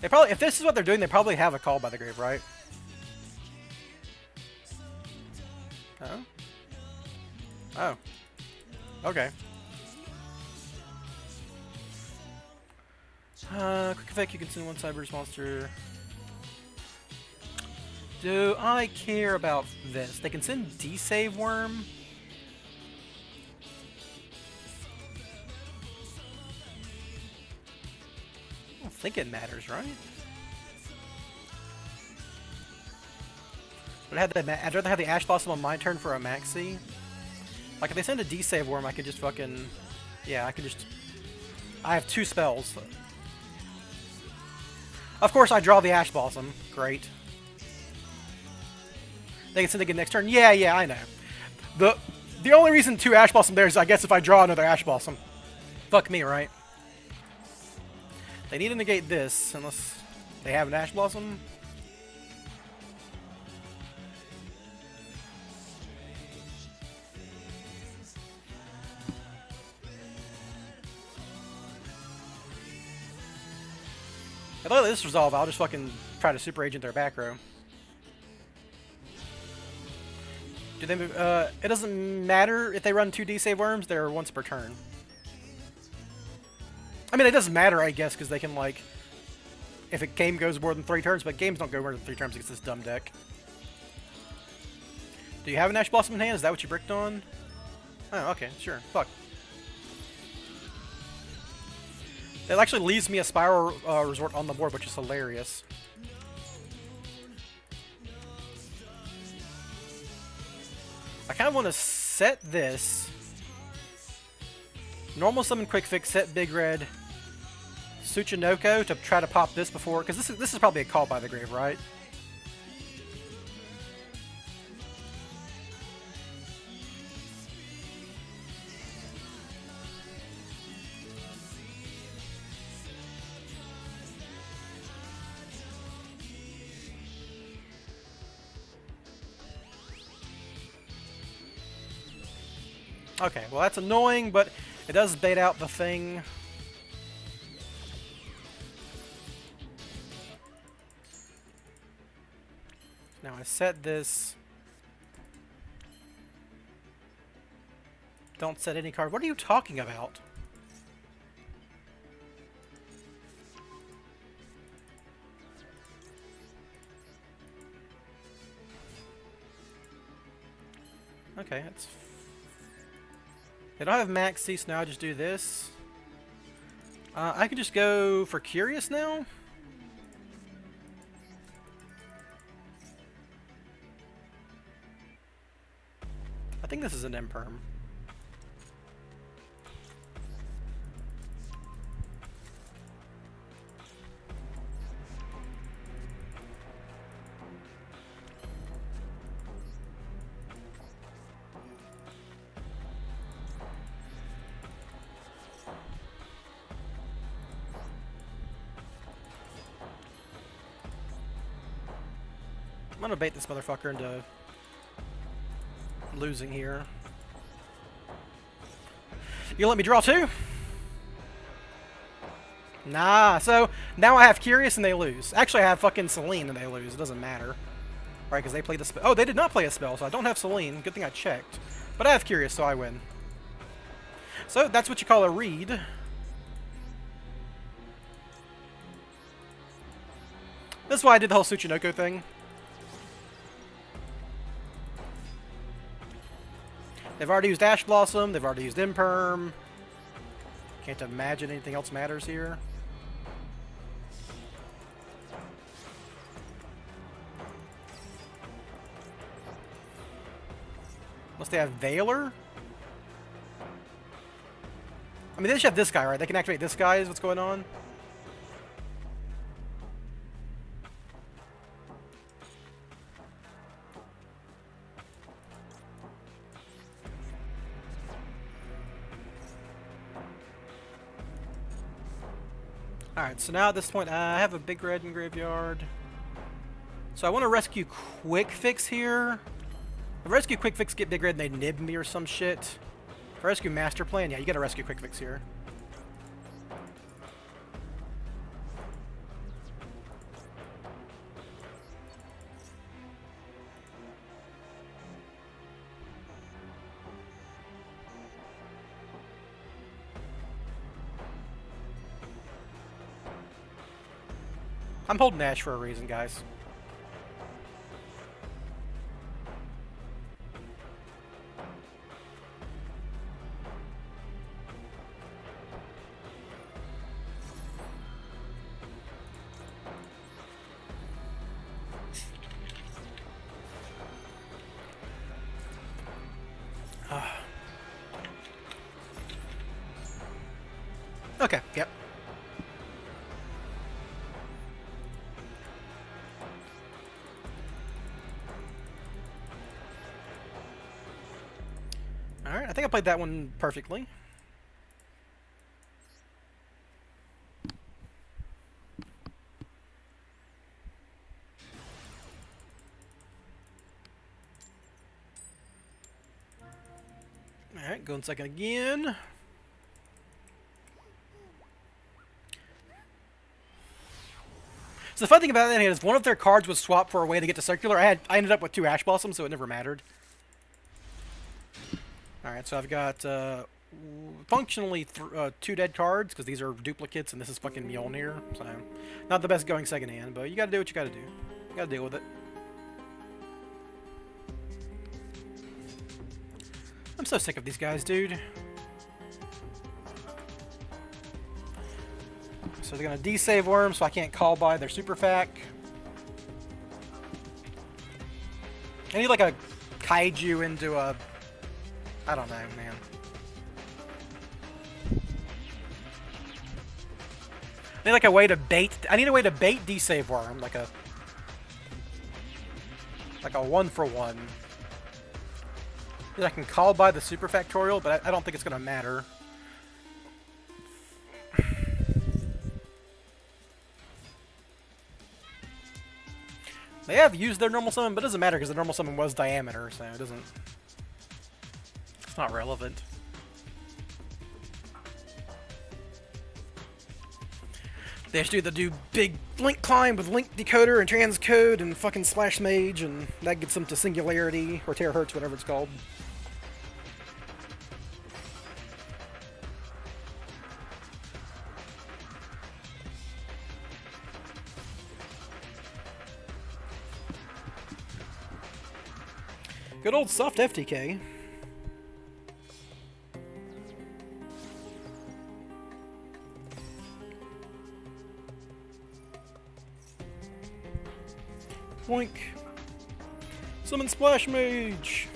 A: They probably, if this is what they're doing, they probably have a call by the grave, right? Oh? Oh. Okay. Quick effect, you can send one cyber's monster. Do I care about this? They can send D-Save Worm? I don't think it matters, right? But I'd rather have the Ash Blossom on my turn for a maxi. Like, if they send a D-Save Worm, I could just fucking... Yeah, I could just... I have 2 spells. Of course, I draw the Ash Blossom. Great. They can send it again next turn. Yeah, I know. The only reason 2 Ash Blossom there is, I guess, if I draw another Ash Blossom. Fuck me, right? They need to negate this, unless they have an Ash Blossom. If I let this resolve, I'll just fucking try to super agent their back row. Do they move? It doesn't matter if they run 2 D-Save Worms, they're once per turn. I mean, it doesn't matter, I guess, because they can, like... If a game goes more than 3 turns, but games don't go more than 3 turns against this dumb deck. Do you have an Ash Blossom in hand? Is that what you bricked on? Oh, okay, sure. Fuck. It actually leaves me a Spiral Resort on the board, which is hilarious. I kind of want to set this. Normal Summon Quick Fix, set Big Red, Tsuchinoko to try to pop this before, because this is probably a call by the grave, right? Okay, well that's annoying, but it does bait out the thing. Now I set this. Don't set any card. What are you talking about? Okay, that's... They don't have max cease now, I'll just do this. I could just go for Curious now. I think this is an Imperm. I'm gonna bait this motherfucker into losing here. You let me draw 2? Nah, so now I have Curious and they lose. Actually, I have fucking Selene and they lose. It doesn't matter. Right, because they played the spell. Oh, they did not play a spell, so I don't have Selene. Good thing I checked. But I have Curious, so I win. So that's what you call a read. This is why I did the whole Tsuchinoko thing. They've already used Ash Blossom, they've already used Imperm. Can't imagine anything else matters here. Unless they have Valor? I mean, they just have this guy, right? They can activate this guy is what's going on? Alright, so now at this point, I have a Big Red in Graveyard. So I want to rescue Quick Fix here. If I rescue Quick Fix, get Big Red, and they nib me or some shit. If I rescue Master Plan, yeah, you gotta rescue Quick Fix here. I'm holding Ash for a reason, guys. Okay, yep. Alright, I think I played that one perfectly. Alright, going second again. So the fun thing about that is one of their cards was swapped for a way to get to circular. I ended up with 2 Ash Blossoms, so it never mattered. Alright, so I've got functionally 2 dead cards, because these are duplicates and this is fucking Mjolnir. So, not the best going second hand, but you gotta do what you gotta do. You gotta deal with it. I'm so sick of these guys, dude. So they're gonna desave Worm, so I can't call by their super fac. I need like a kaiju into a... I don't know, man. I need like a way to bait... I need a way to bait desave Worm, like a 1-for-1. I can call by the super factorial, but I don't think it's gonna matter. They have used their normal summon, but it doesn't matter because the normal summon was diameter, so it doesn't... It's not relevant. They just do big link climb with link decoder and transcode and fucking splash mage, and that gets them to singularity, or terahertz, whatever it's called. Good old soft FTK. Boink. Summon Splash Mage.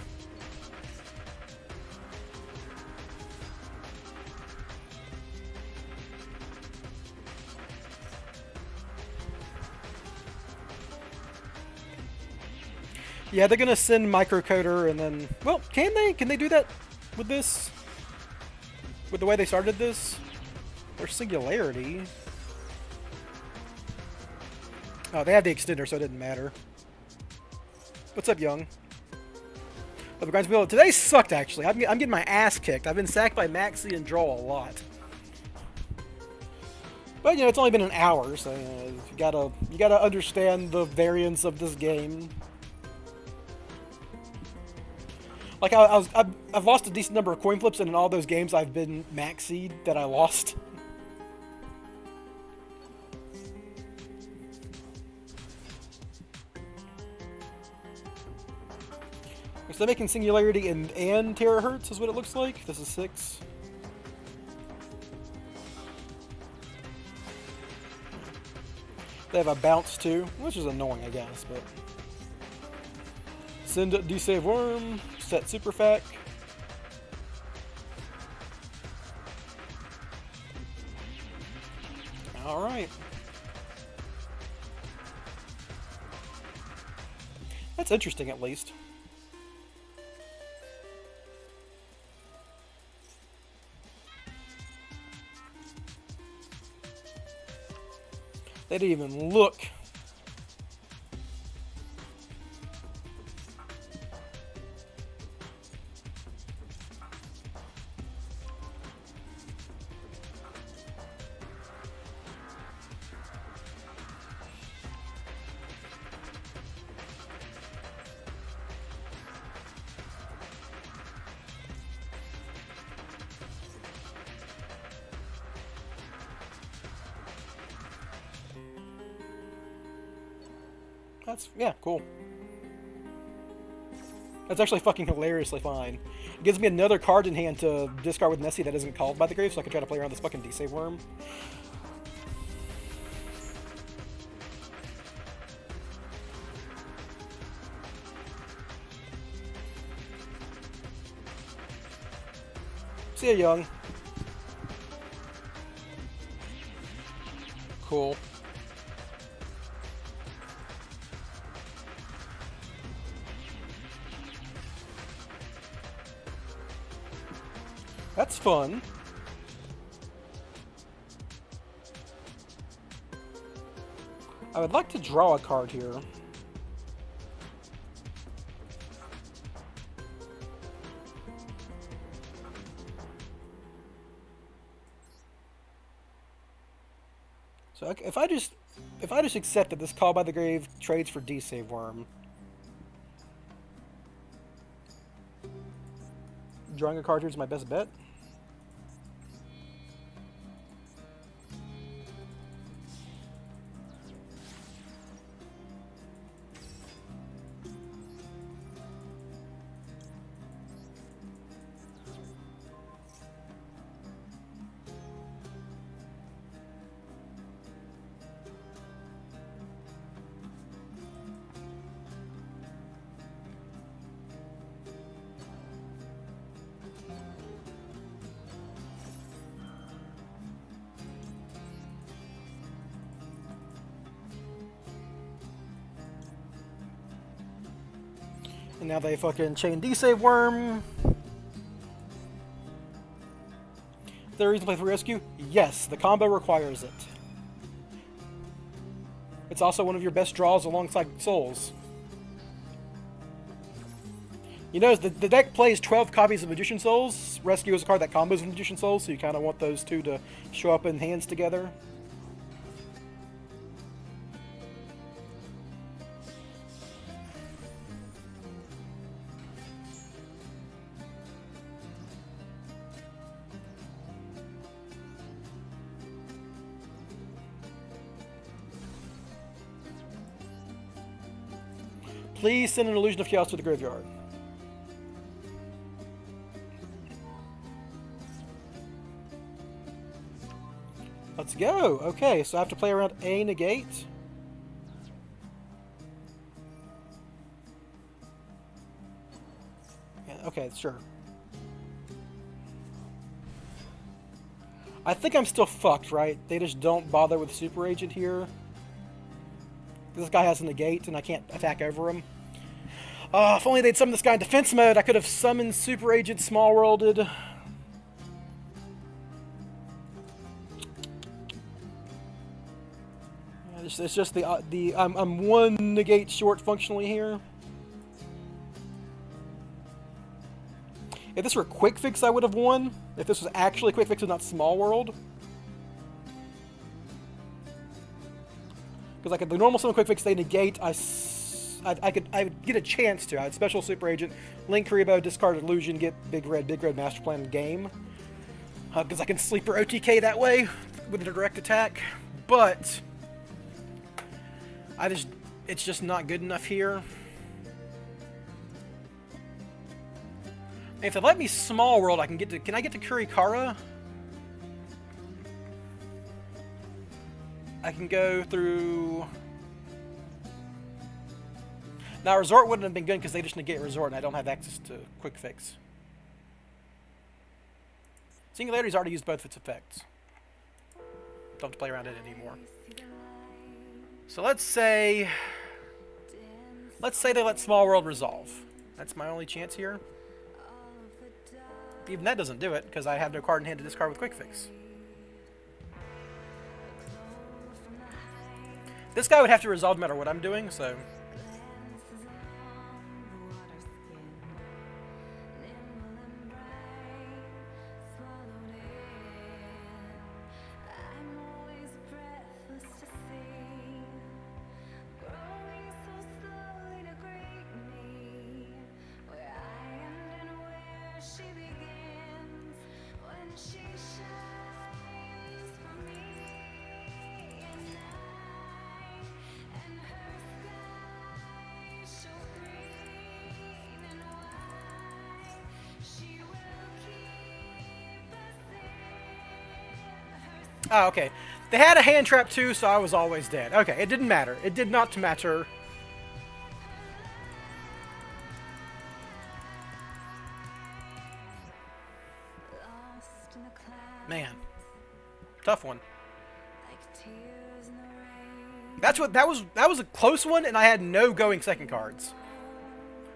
A: Yeah, they're gonna send microcoder and then... Well, can they? Can they do that with this? With the way they started this? Or Singularity? Oh, they have the extender, so it didn't matter. What's up, Young? Oh, the grinds below. Today sucked, actually. I'm getting my ass kicked. I've been sacked by Maxi and Droll a lot. But, you know, it's only been an hour, so you gotta understand the variance of this game. Like, I've lost a decent number of coin flips, and in all those games I've been maxied that I lost. So they're making Singularity and terahertz is what it looks like. This is 6. They have a bounce too, which is annoying, I guess, but... Send it D-Save Worm. Set Super Fac. Alright. That's interesting, at least. They didn't even look. That's, yeah, cool. That's actually fucking hilariously fine. It gives me another card in hand to discard with Nessie that isn't called by the grave, so I can try to play around this fucking D-Save Worm. See ya, Young. Cool. That's fun. I would like to draw a card here. So if I just accept that this Call by the Grave trades for D-Save Worm. Drawing a card here is my best bet. And now they fucking chain D-Save Worm. There a reason to play for rescue? Yes, the combo requires it. It's also one of your best draws alongside Souls. You notice the deck plays 12 copies of Magician Souls. Rescue is a card that combos with Magician Souls, so you kind of want those two to show up in hands together. Please send an Illusion of Chaos to the graveyard. Let's go. Okay, so I have to play around a negate. Yeah, okay, sure. I think I'm still fucked, right? They just don't bother with Super Agent here. This guy has a negate, and I can't attack over him. If only they'd summoned this guy in defense mode, I could have summoned Super Agent Small Worlded. Yeah, it's just I'm one negate short functionally here. If this were Quick Fix, I would have won. If this was actually Quick Fix and not Small World. Because like the normal summon Quick Fix, they negate. I would get a chance to. I had Special Super Agent, Link Karibo, discard Illusion, get Big Red Master Plan game. Because I can Sleeper OTK that way with a direct attack. But it's just not good enough here. If they let me Small World, I can get to. Can I get to Kurikara? I can go through. Now, Resort wouldn't have been good because they just negate Resort, and I don't have access to Quick Fix. Singularity's already used both its effects. Don't have to play around it anymore. So let's say they let Small World resolve. That's my only chance here. Even that doesn't do it, because I have no card in hand to discard with Quick Fix. This guy would have to resolve no matter what I'm doing, so... Oh, okay. They had a hand trap too, so I was always dead. Okay, it didn't matter. It did not matter. Man. Tough one. That was a close one, and I had no going second cards.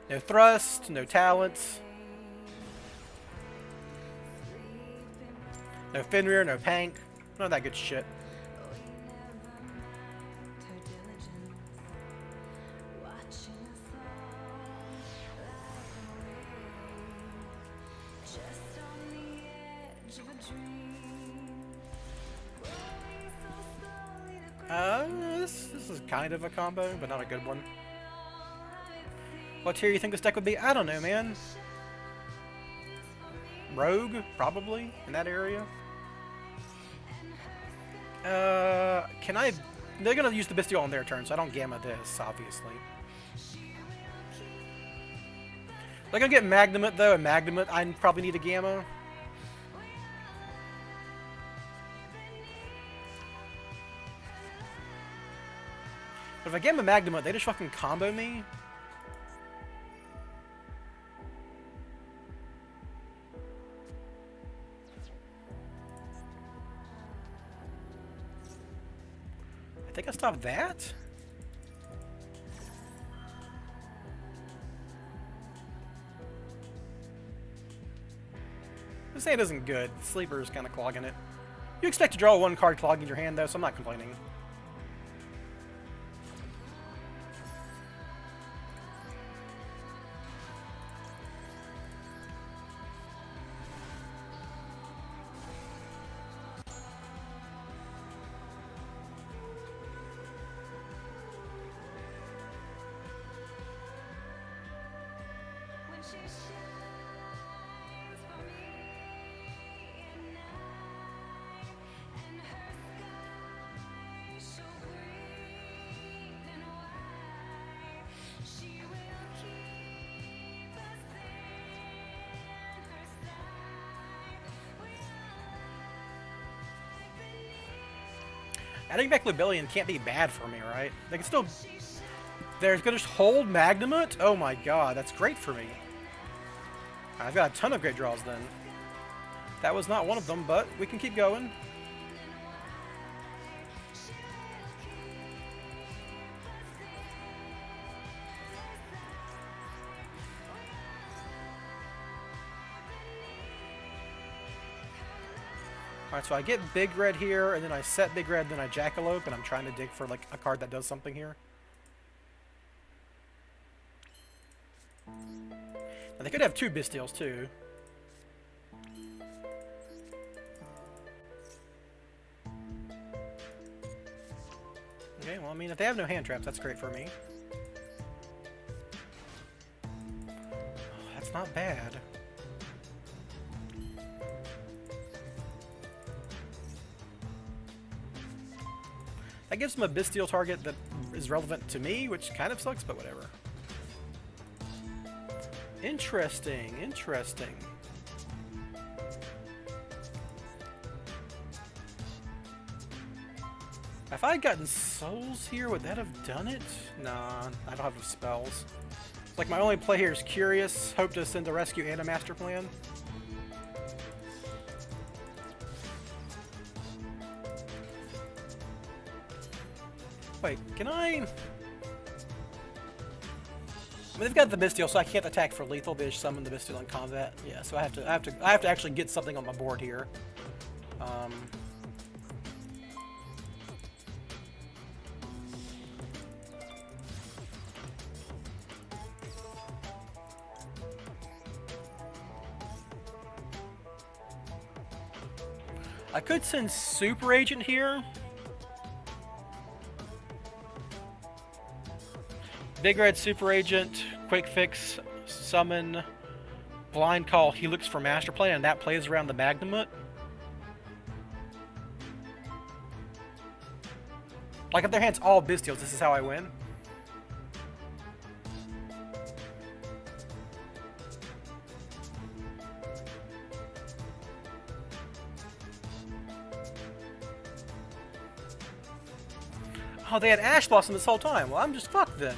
A: No thrust, no talents. No Fenrir, no Pank. None of that good shit. This is kind of a combo, but not a good one. What tier you think this deck would be? I don't know, man. Rogue, probably, in that area. Can I... They're gonna use the Bestial on their turn, so I don't gamma this, obviously. They're gonna get Magnamut, though, and Magnamut I probably need a gamma. But if I gamma Magnamut, they just fucking combo me. I think I stopped that. This hand isn't good. Sleeper is kind of clogging it. You expect to draw one card clogging your hand, though, so I'm not complaining. Adding back Lubellion can't be bad for me, right? They can still... They're gonna just hold Magnamut? Oh my god, that's great for me. I've got a ton of great draws then. That was not one of them, but we can keep going. Alright, so I get Big Red here, and then I set Big Red, then I Jackalope, and I'm trying to dig for like a card that does something here. Now, they could have two Bestials too. Okay, well, I mean, if they have no hand traps, that's great for me. Oh, that's not bad. That gives them a Bestial target that is relevant to me, which kind of sucks, but whatever. Interesting, interesting. If I had gotten souls here, would that have done it? Nah, I don't have the spells. It's like my only play here is Curious, hope to send a rescue and a master plan. Wait, can I mean, they've got the Bestial, so I can't attack for lethal. They just summon the Bestial in combat. Yeah, so I have to actually get something on my board here. I could send Super Agent here. Big Red Super Agent, Quick Fix, summon, Blind Call, Helix for Master Plan, and that plays around the Magnamut. Like if their hand's all Bestials, this is how I win. Oh, they had Ash Blossom this whole time. Well, I'm just fucked then.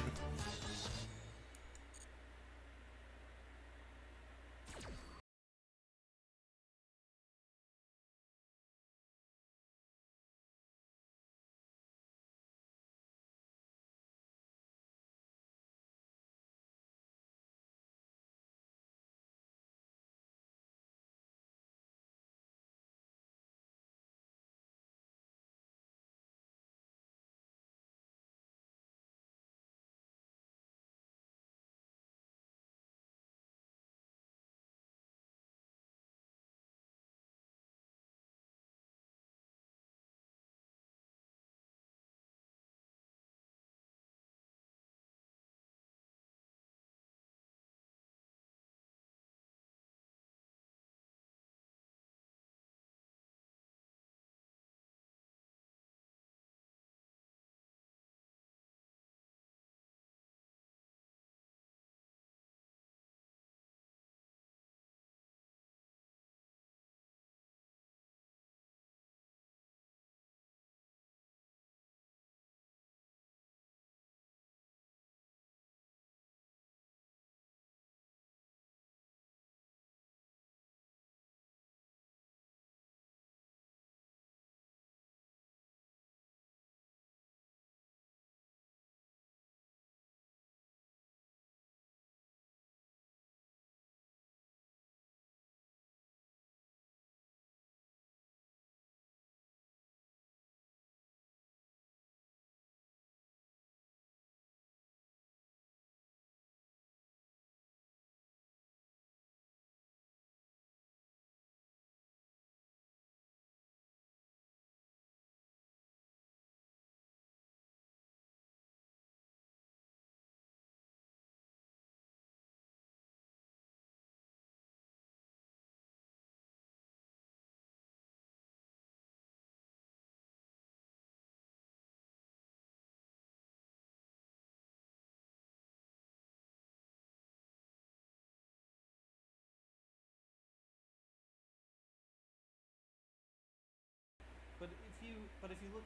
B: But if you look,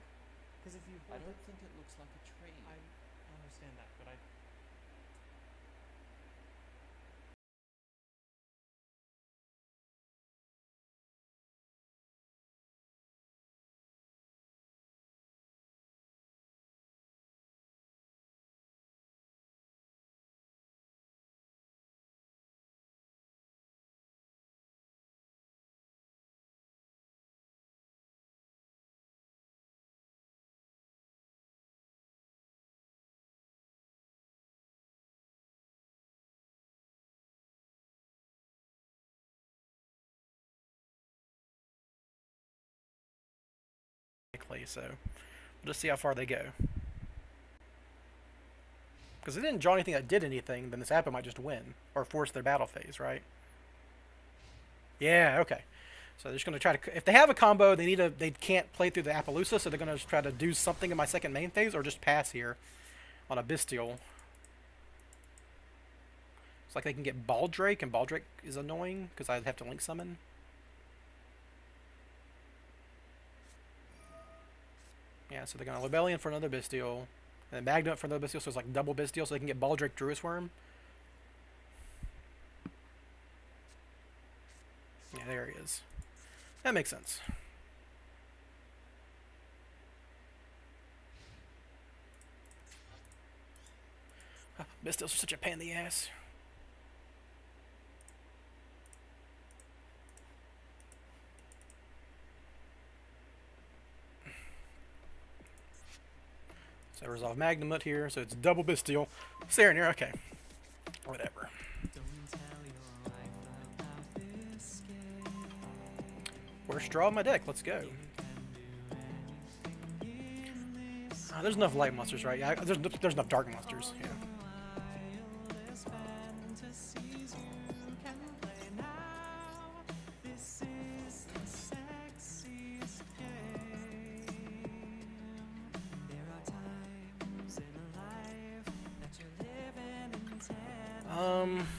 B: because if you, I don't think it looks like a tree. I understand that, but I.
A: So we'll just see how far they go. Because they didn't draw anything that did anything, then this Appa might just win. Or force their battle phase, right? Yeah, okay. So they're just going to try to... If they have a combo, they can't play through the Appaloosa, so they're going to try to do something in my second main phase, or just pass here on a Bestial. It's like they can get Baldrake, and Baldrake is annoying, because I'd have to link summon. Yeah, Yeah, so they're going to Lobelian for another Bestial, and then Magnet for another Bestial, so it's like double Bestial, so they can get Baldrake Druis Worm. Yeah, there he is. That makes sense. Bistials are such a pain in the ass. So I resolve Magnamut here, so it's double Bestial. Serenir, okay. Whatever. Worst draw of my deck, let's go. There's enough light monsters, right? Yeah, there's enough dark monsters, yeah.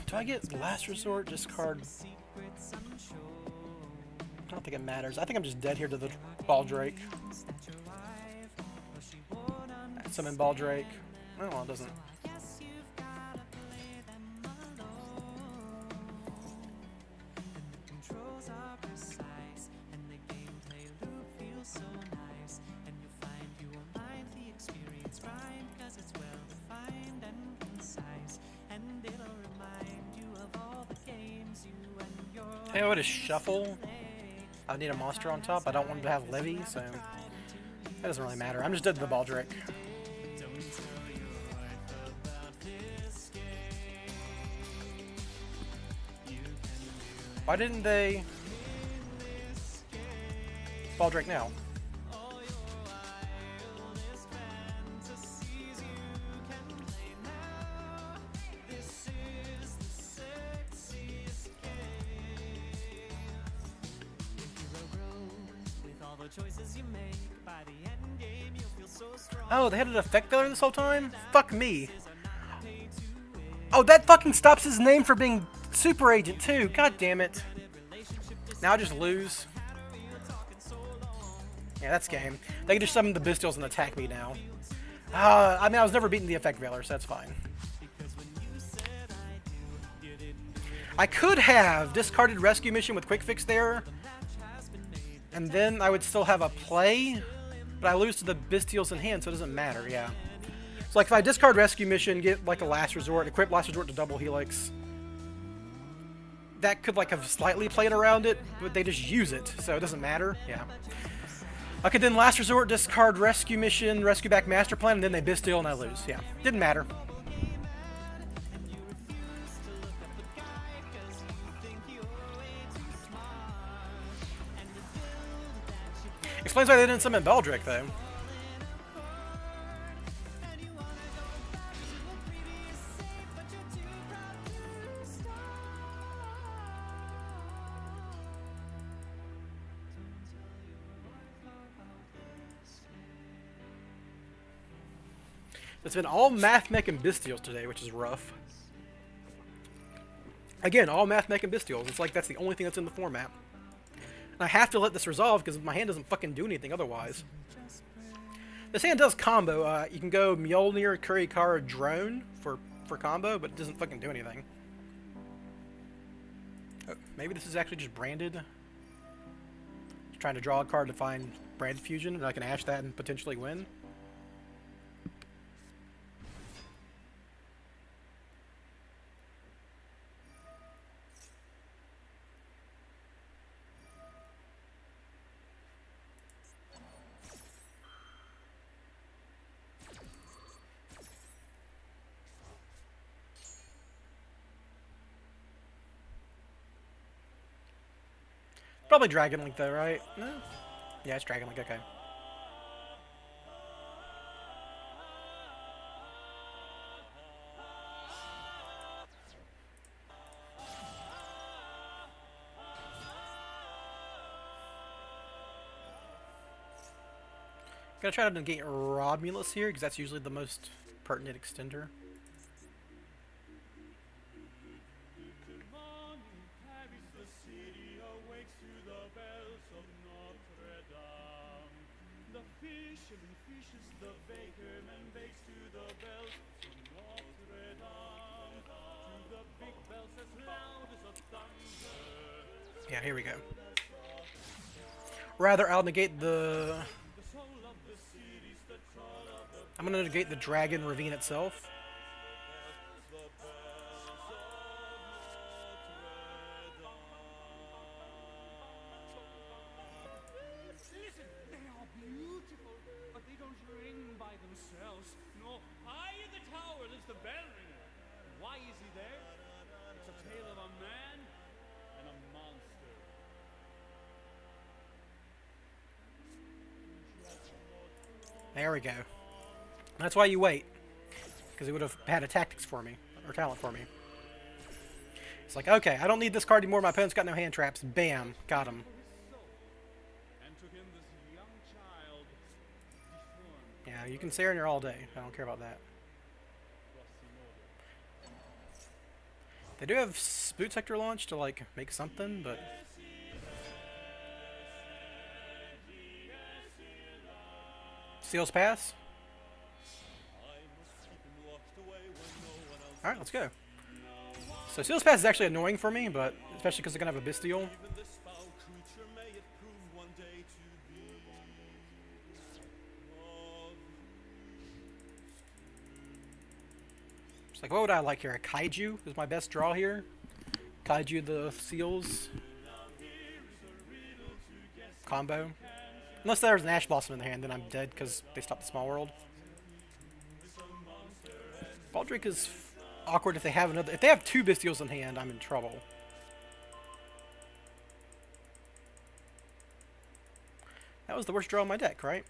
A: Do I get Last Resort, discard? I don't think it matters. I think I'm just dead here to the Baldrake. Summon Baldrake. Oh, well, it doesn't. Hey, I would have shuffle. I need a monster on top. I don't want to have Levy, so that doesn't really matter. I'm just dead to the Baldrake. Why didn't they Baldrake now? Oh, they had an effect failure this whole time? Fuck me. Oh, that fucking stops his name from being Super Agent too. God damn it. Now I just lose. Yeah, that's game. They can just summon the Bistials and attack me now. I mean, I was never beating the effect failure, so that's fine. I could have discarded Rescue Mission with Quick Fix there, and then I would still have a play, but I lose to the Bistials in hand, so it doesn't matter, yeah. So like if I discard Rescue Mission, get like a Last Resort, equip Last Resort to double Helix, that could like have slightly played around it, but they just use it, so it doesn't matter, yeah. I could then Last Resort, discard Rescue Mission, rescue back Master Plan, and then they Bisteel and I lose, yeah. Didn't matter. Explains why they didn't summon Baldrake, though. It's been all Math Mech and Bistials today, which is rough. Again, all Math Mech and Bistials. It's like that's the only thing that's in the format. And I have to let this resolve because my hand doesn't fucking do anything otherwise. This hand does combo. You can go Mjolnir, Kurikara, Drone for combo, but it doesn't fucking do anything. Oh, maybe this is actually just branded. Just trying to draw a card to find branded fusion, and I can ash that and potentially win. Probably Dragon Link though, right? No? Yeah, it's Dragon Link, okay. Gonna try to negate Romulus here, because that's usually the most pertinent extender.
C: The fish
A: Yeah, here we go. Rather, I'll negate the... I'm gonna negate the dragon ravine itself.
B: Listen, they are beautiful, but they don't ring by themselves. No, high in the tower lives the bell ringer. Why is he there? It's a tale of a man and a monster.
A: There we go. That's why you wait. Because he would have had a tactics for me. Or talent for me. It's like, okay, I don't need this card anymore. My opponent's got no hand traps. Bam. Got him. Yeah, you can stay in here all day. I don't care about that. They do have boot sector launch to, like, make something, but... Seals pass? Alright, let's go. So Seals pass is actually annoying for me, but especially because they're going to have a Bestial. It's like, what would I like here? A Kaiju is my best draw here. Kaiju the Seals. Combo. Unless there's an Ash Blossom in the hand, then I'm dead because they stopped the Small World. Baldric is awkward if they have another. If they have two Bestials in hand, I'm in trouble. That was the worst draw in my deck, right?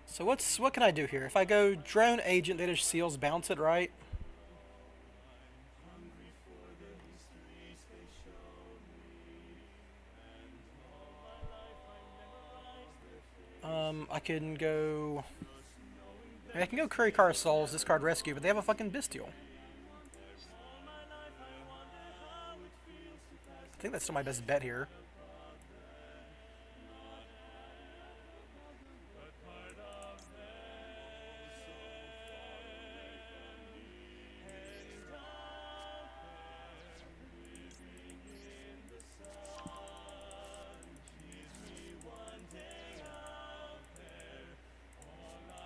A: So what can I do here? If I go Drone Agent, they just Seals, bounce it, right? I can go... I can go Curry Car Souls, discard Rescue, but they have a fucking Bestial. I think that's still my best bet here.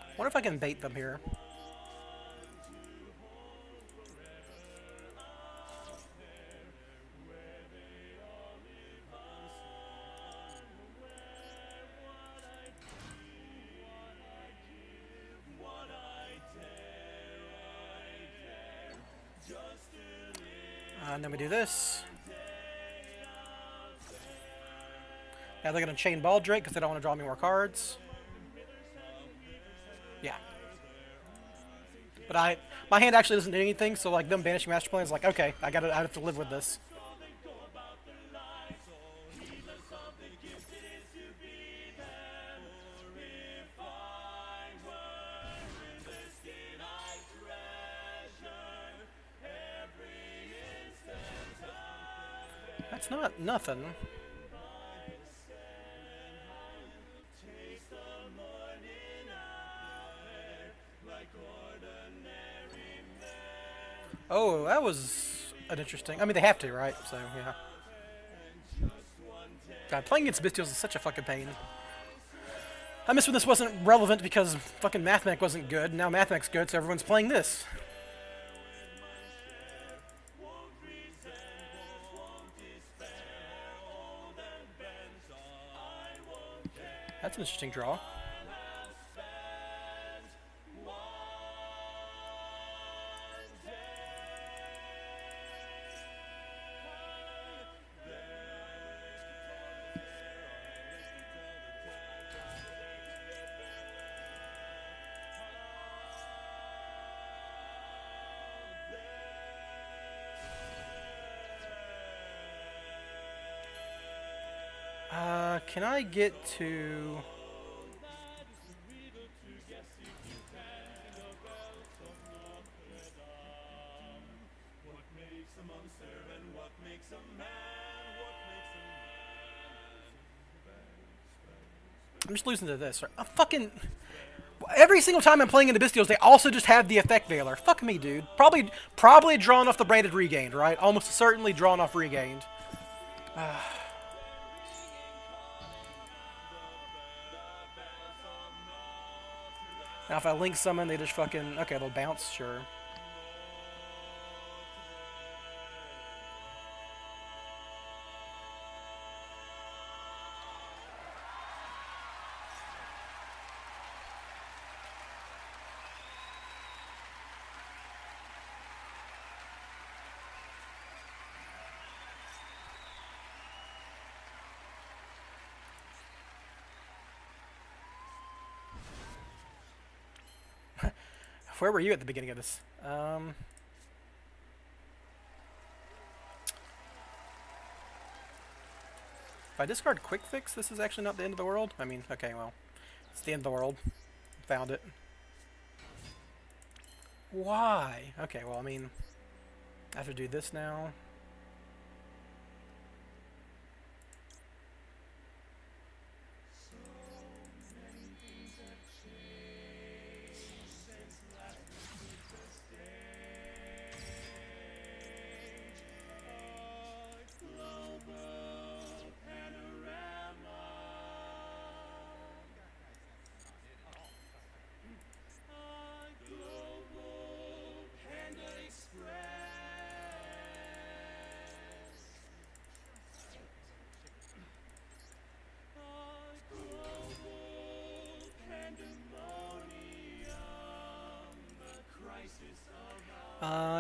A: I wonder if I can bait them here. And then we do this. Now they're going to chain Baldric because they don't want to draw me more cards. Yeah. But my hand actually doesn't do anything, so like them banishing Master Plan is like, okay, I have to live with this. That's not nothing. Oh, that was an interesting... I mean, they have to, right? So, yeah. God, playing against Bestials is such a fucking pain. I miss when this wasn't relevant because fucking Mathmech wasn't good. Now Mathmech's good, so everyone's playing this. That's an interesting draw. Can I get to... I'm just losing to this. I'm fucking... Every single time I'm playing in Abystials, they also just have the effect Veiler. Fuck me, dude. Probably drawn off the branded regained, right? Almost certainly drawn off regained. Now if I link summon, they just fucking... Okay, they'll bounce, sure. Where were you at the beginning of this? If I discard Quick Fix, this is actually not the end of the world? I mean, okay, well, it's the end of the world. Found it. Why? Okay, well, I mean, I have to do this now.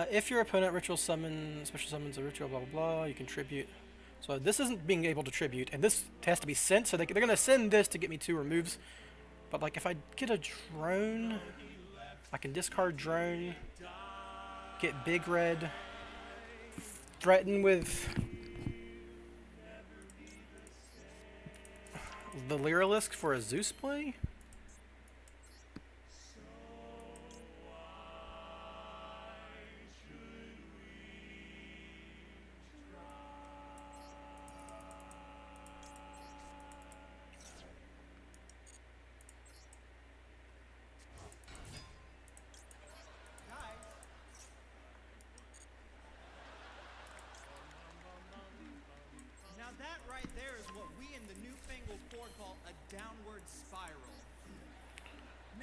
A: If your opponent ritual special summons a ritual, blah blah blah, you can tribute. So this isn't being able to tribute, and this has to be sent, so they're going to send this to get me 2 removes. But like if I get a drone, I can discard drone, get big red, threaten with the Lyrilisk for a Zeus play?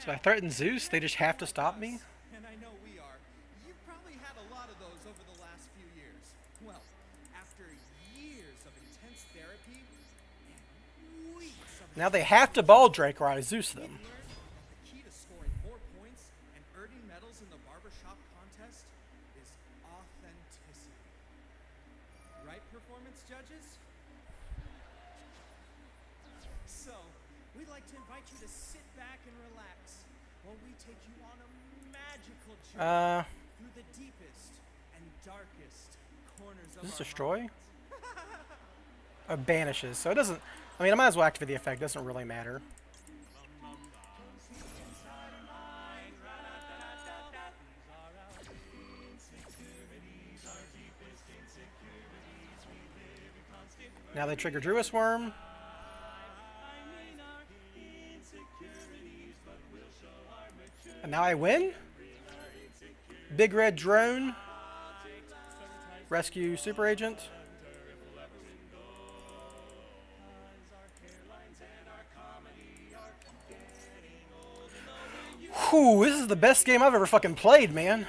A: So I threaten Zeus, they just have to stop me?
C: And I know we are. You've probably had a lot of those over the last few years. Well, after years of intense therapy and weeks of...
A: Now they have to ball Drake or I Zeus them.
C: We've learned that the key to scoring more points and earning medals in the barbershop contest is authenticity. Right, performance judges? So, we'd like to invite you to sit back and relax while we take you on a magical journey through the deepest and darkest corners of
A: Does this
C: our
A: destroy?
C: minds.
A: Banishes, so it doesn't... I mean, I might as well activate the effect, doesn't really matter. Now they trigger Druis Worm. And now I win? Big Red Drone. Rescue Super Agent. Whew, this is the best game I've ever fucking played, man.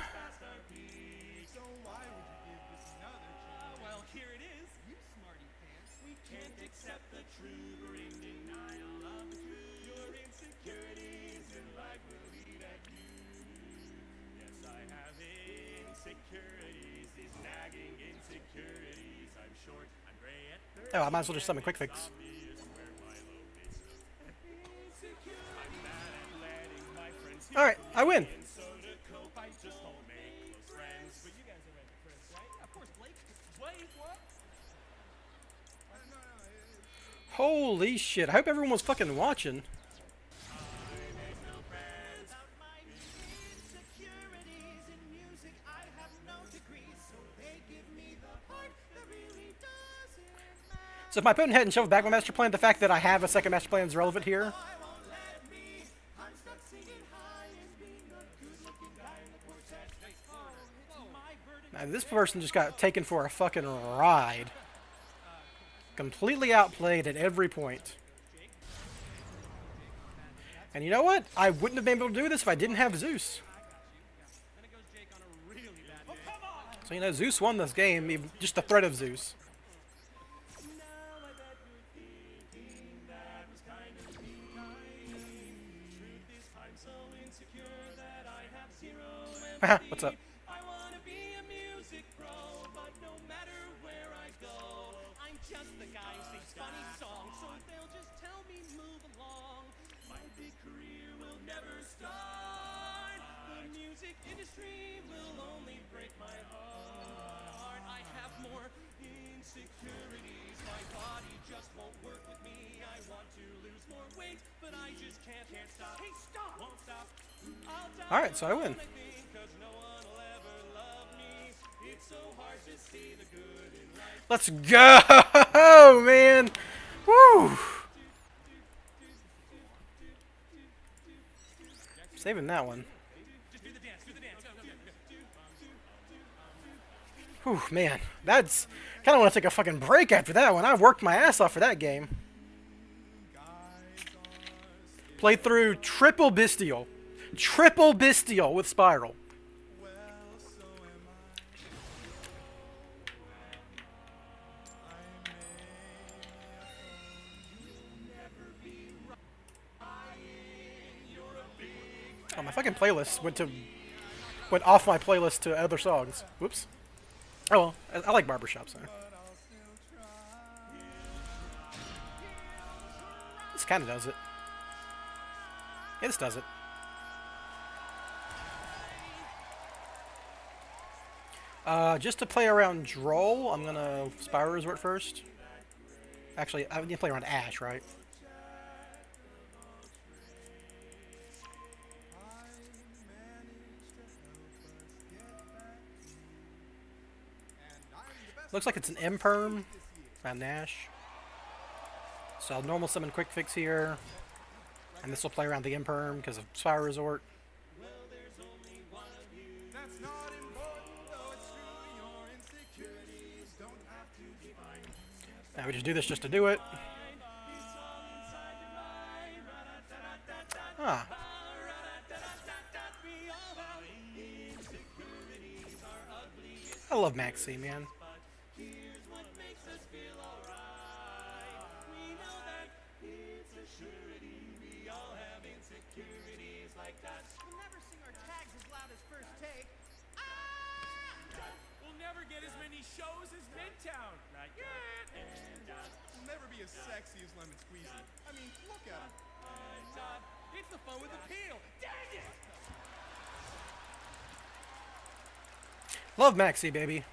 C: So why would you give this another chance? Well, here it is, you smarty pants. We can't accept the true or in denial of the truth. Your insecurities in life will eat at you. Yes, I have insecurities, these nagging insecurities. I'm short, I'm gray at 30.
A: Oh, I might as well just summon Quick Fix. Alright, I win. Holy shit, I hope everyone was fucking watching.
C: Insecurities in music, I have no degree, so they give me
A: So if my opponent hadn't shoved back my master plan, the fact that I have a second master plan is relevant here. Now, this person just got taken for a fucking ride. Completely outplayed at every point. And you know what? I wouldn't have been able to do this if I didn't have Zeus. So, you know, Zeus won this game, even just the threat of Zeus. What's up?
C: I wanna be a music pro, but no matter where I go, I'm just the guy who sings funny songs, so they'll just tell me move along. My big career will never start. The music industry will only break my heart. I have more insecurities. My body just won't work with me. I want to lose more weight, but I just can't stop. Hey, stop! Won't stop.
A: All right, so I win. Let's go, man! Woo! Saving that one. Whew, man. That's... Kinda wanna take a fucking break after that one. I worked my ass off for that game. Played through Triple Bestial. Triple Bestial with Spiral. Oh, my fucking playlist went off my playlist to other songs. Whoops. Oh well, I like barbershop, so. This kind of does it. Yeah, this does it. Just to play around Droll, I'm gonna Spiral Resort first. Actually, I need to play around Ash, right? Looks like it's an Imperm, not Nash. So I'll normal summon Quick Fix here. And this will play around the Imperm because of Spiral Resort. Now we just do this just to do it. Ah. I love Maxi, man.
C: Shows as Midtown. Not yet.
D: We'll never be as sexy as Lemon Squeezy. I mean, look at him.
C: It's the fun with appeal. Dang it!
A: Love Maxi, baby.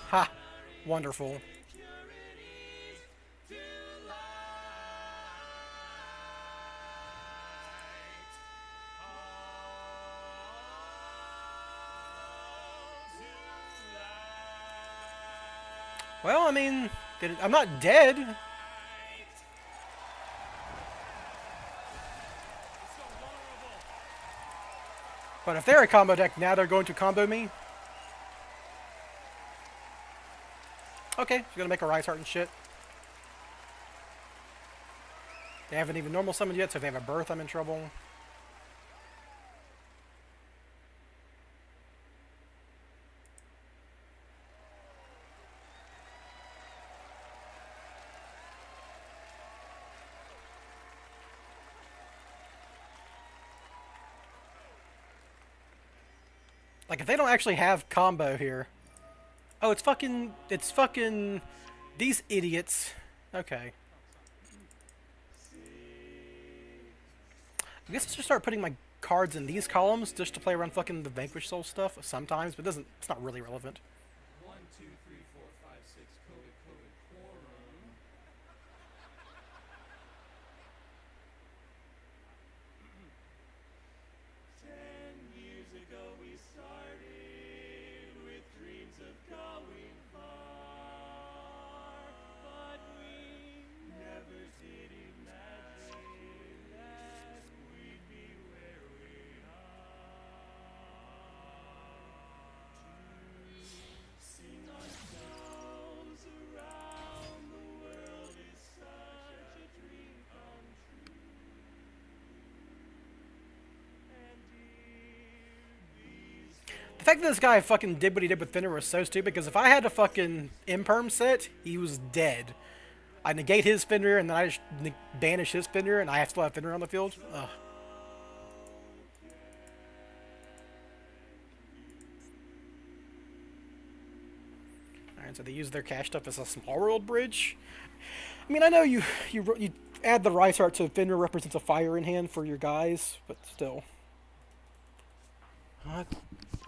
A: Ha! Wonderful. Well, I mean, I'm not dead. But if they're a combo deck, now they're going to combo me. Okay, she's gonna make a Rise Heart and shit. They haven't even normal summoned yet, so if they have a birth, I'm in trouble. Like, if they don't actually have combo here... Oh, it's fucking these idiots. Okay. I guess I should start putting my cards in these columns just to play around fucking the Vanquish Soul stuff sometimes, but it's not really relevant.
C: 1, 2, 3, 4, 5, 6, coded, quorum. 10 years ago we started.
A: The fact that this guy fucking did what he did with Fender was so stupid, because if I had a fucking imperm set, he was dead. I negate his Fender, and then I just banish his Fender, and I still have Fender on the field. Ugh. Alright, so they use their cash stuff as a small world bridge. I mean, I know you add the Rice Art so Fender represents a fire in hand for your guys, but still.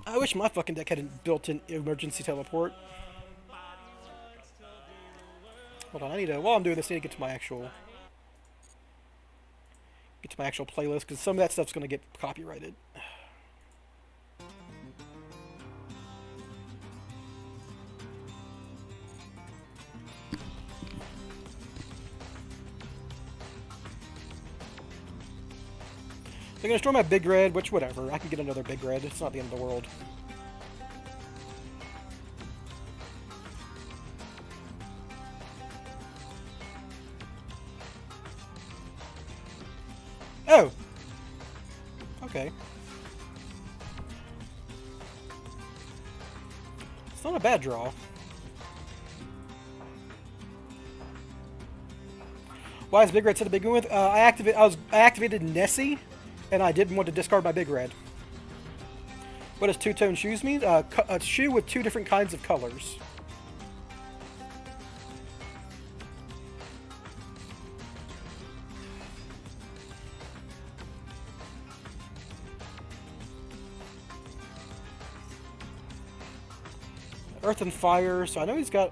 A: I wish my fucking deck had a built-in emergency teleport. Hold on, I need to, while I'm doing this, I need to get to my actual playlist, because some of that stuff's going to get copyrighted. They're going to destroy my big red, which, whatever. I can get another big red. It's not the end of the world. Oh! Okay. It's not a bad draw. Why is big red set to begin with? I activated Nessie, and I didn't want to discard my big red. What does two-tone shoes mean? A shoe with two different kinds of colors. Earth and Fire, so I know he's got...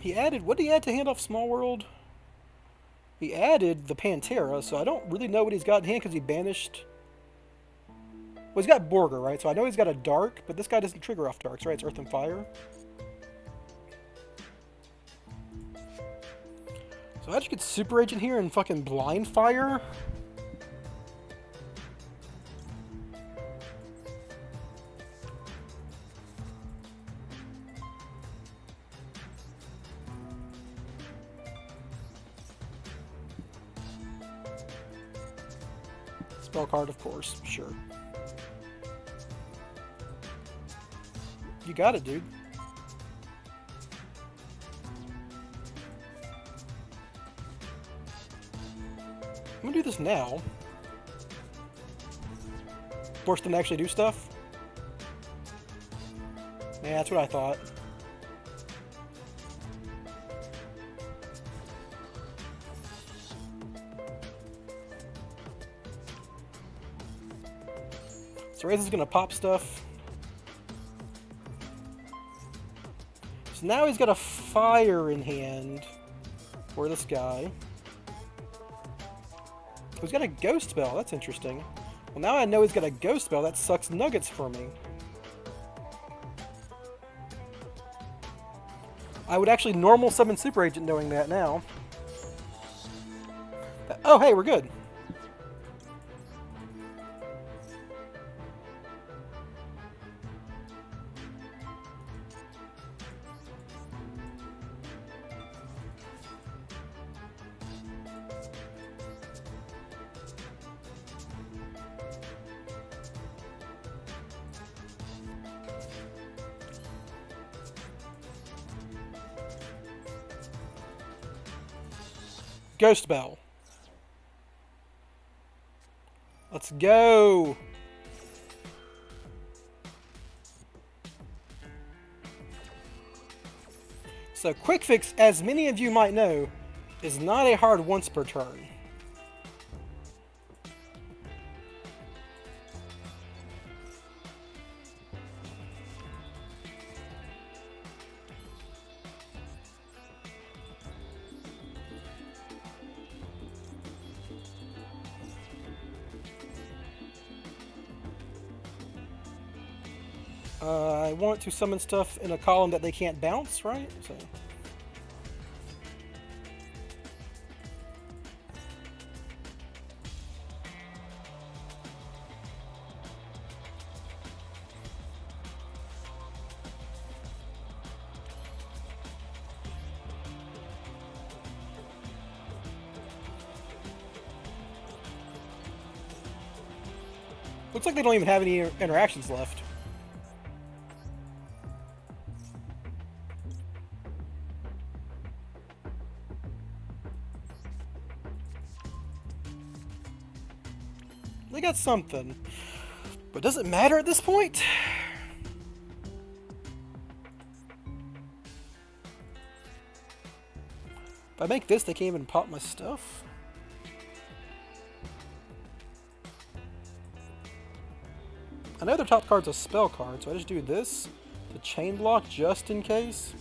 A: He added... What did he add to hand off Small World? He added the Pantera, so I don't really know what he's got in hand because he banished... Well, he's got Borger, right? So I know he's got a Dark, but this guy doesn't trigger off Darks, right? It's Earth and Fire. So I just get Super Agent here and fucking Blind Fire. Spell card, of course. Sure. You got it, dude. I'm gonna do this now. Force them to actually do stuff. Yeah, that's what I thought. So Raiz is gonna pop stuff. So now he's got a fire in hand for this guy. He's got a ghost spell. That's interesting. Well, now I know he's got a ghost spell. That sucks nuggets for me. I would actually normal summon Super Agent knowing that now. Oh, hey, we're good. Ghost Bell. Let's go. So Quick Fix, as many of you might know, is not a hard once per turn. I want to summon stuff in a column that they can't bounce, right? So. Looks like they don't even have any interactions left. got something. But does it matter at this point? If I make this, they can't even pop my stuff. I know their top card's a spell card, so I just do this to chain block just in case.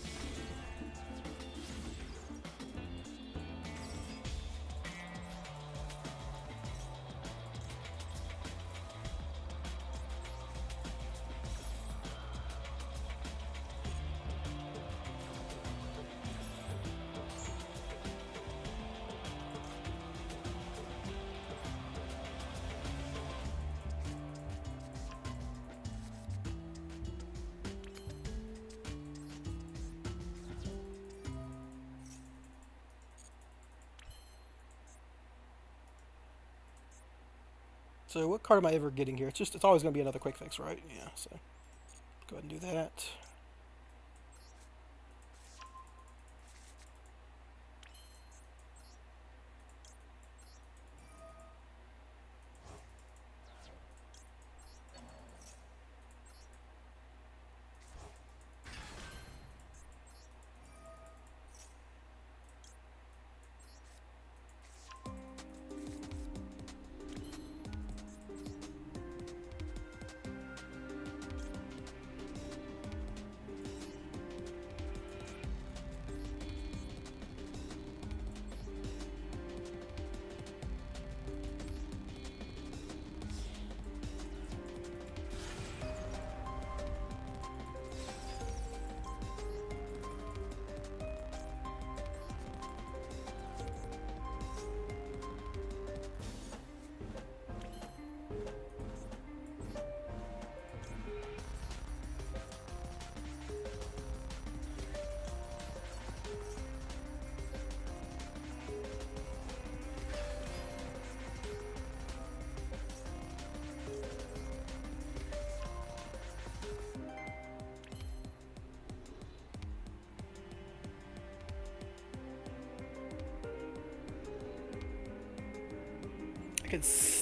A: So what card am I ever getting here? It's always going to be another quick fix, right? Yeah, so go ahead and do that.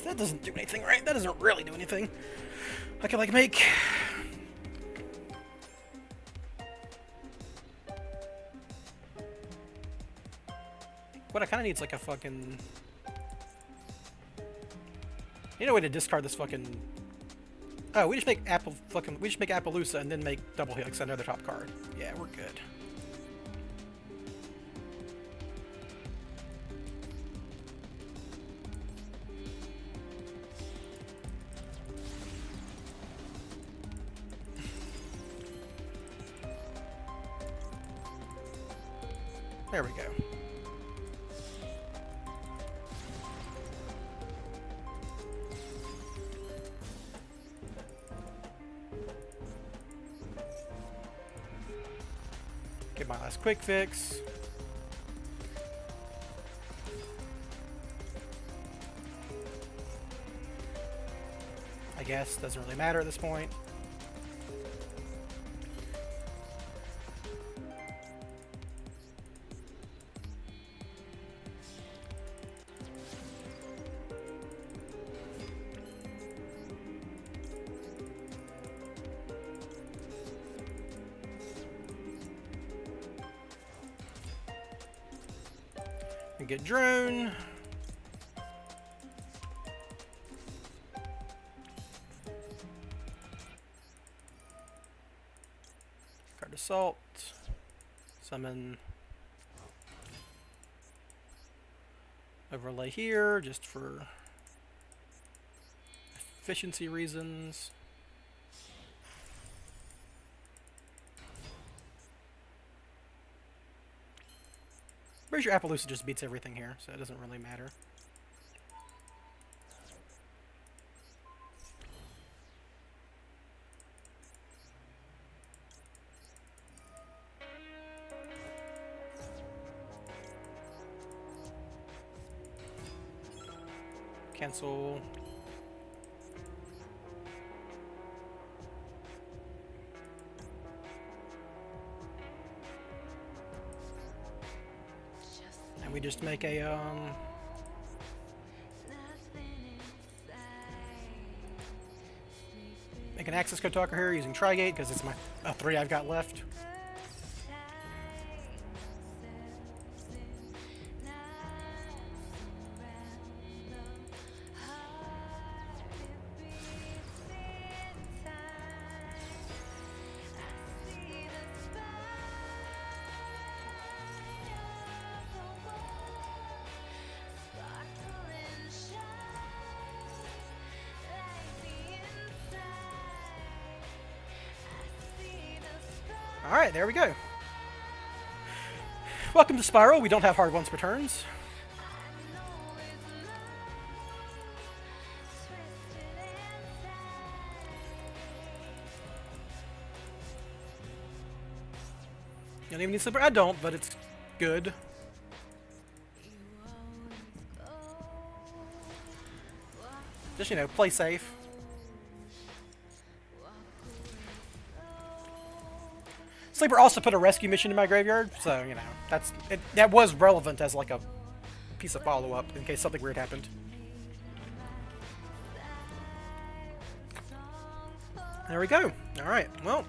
A: That doesn't do anything, right? That doesn't really do anything. I could like make... What I kind of need is like a fucking... Need a way to discard this fucking... Oh, we just make we just make Appaloosa and then make Double Helix another top card. Yeah, we're good. There we go. Get my last quick fix. I guess doesn't really matter at this point. Get drone. Card assault. Summon. Overlay here just for efficiency reasons. Where's your Appaloosa just beats everything here, so it doesn't really matter. Cancel. And we just make a an access code talker here using Trigate because it's my 3 I've got left. Alright, there we go. Welcome to Spiral. We don't have hard once per turns. You don't even need Slipper? I don't, but it's good. Just, you know, play safe. Sleeper also put a rescue mission in my graveyard, so, you know, that was relevant as, like, a piece of follow-up in case something weird happened. There we go. Alright, well.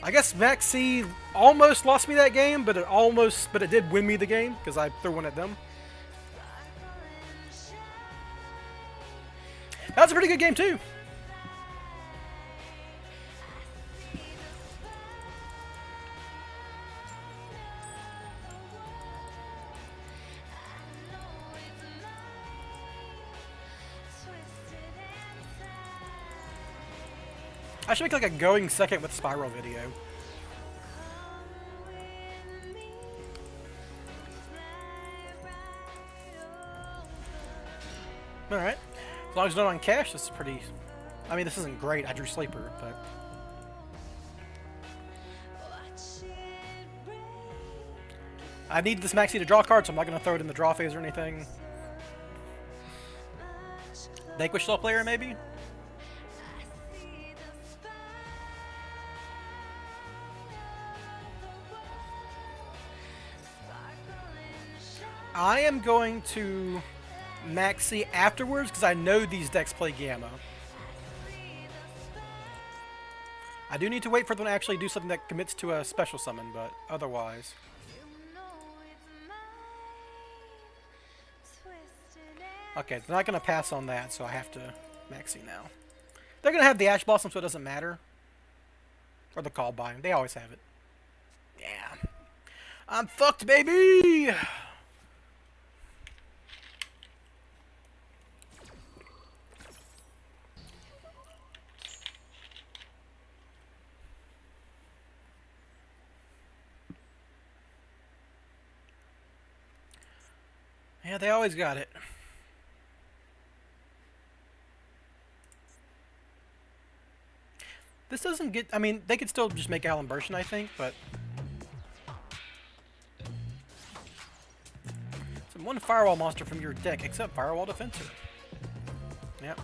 A: I guess Max C almost lost me that game, but it did win me the game, because I threw one at them. That was a pretty good game, too. I should make like a going second with Spiral video. Alright. As long as it's not on cash, this is pretty... I mean, this isn't great. I drew Sleeper, but... I need this Maxi to draw cards, so I'm not going to throw it in the draw phase or anything. Vanquish Soul Player, maybe? I am going to Maxi afterwards because I know these decks play Gamma. I do need to wait for them to actually do something that commits to a special summon, but otherwise... Okay, they're not going to pass on that, so I have to Maxi now. They're going to have the Ash Blossom, so it doesn't matter. Or the Call Bind. They always have it. Yeah. I'm fucked, baby! Yeah, they always got it. This doesn't get... I mean, they could still just make Alan Burshin, I think, but... So one Firewall monster from your deck, except Firewall Defensor. Yep.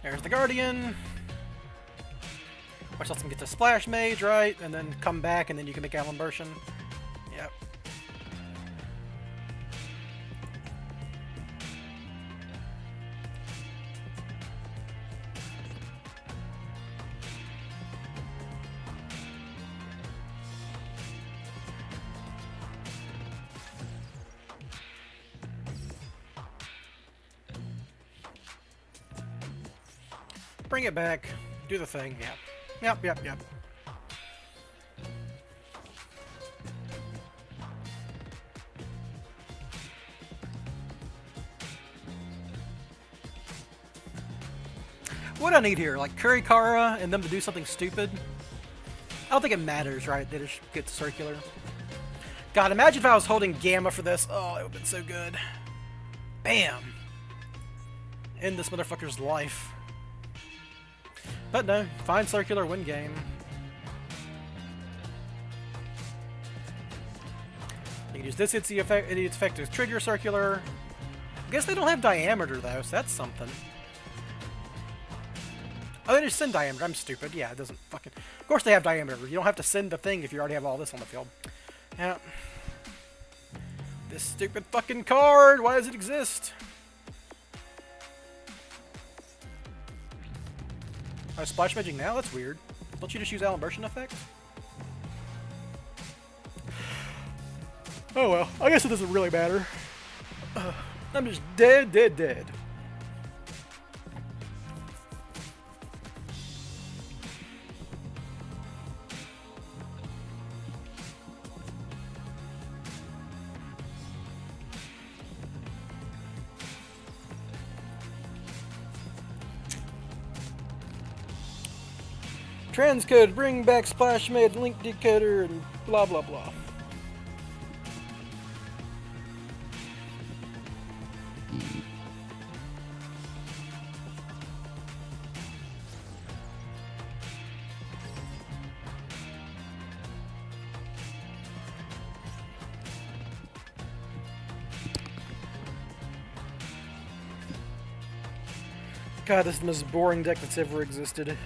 A: There's the Guardian. Watch out, them get to Splash Mage, right? And then come back, and then you can make Alan Burshin. Yep. Bring it back. Do the thing. Yep. Yep, yep, yep. What do I need here? Like Kurikara and them to do something stupid? I don't think it matters, right? They just get circular. God, imagine if I was holding Gamma for this. Oh, it would have been so good. Bam! End this motherfucker's life. But no, find circular, win game. You can use this idiot's effect to trigger circular. I guess they don't have diameter though, so that's something. Oh, they just send diameter. I'm stupid. Yeah, it doesn't fucking... Of course they have diameter. You don't have to send the thing if you already have all this on the field. Yeah. This stupid fucking card! Why does it exist? Oh, splash maging now? That's weird. Don't you just use Alan Burstyn effects? Oh well, I guess it doesn't really matter. I'm just dead. Transcode, bring back Splash Mage, link decoder, and blah blah blah. God, this is the most boring deck that's ever existed.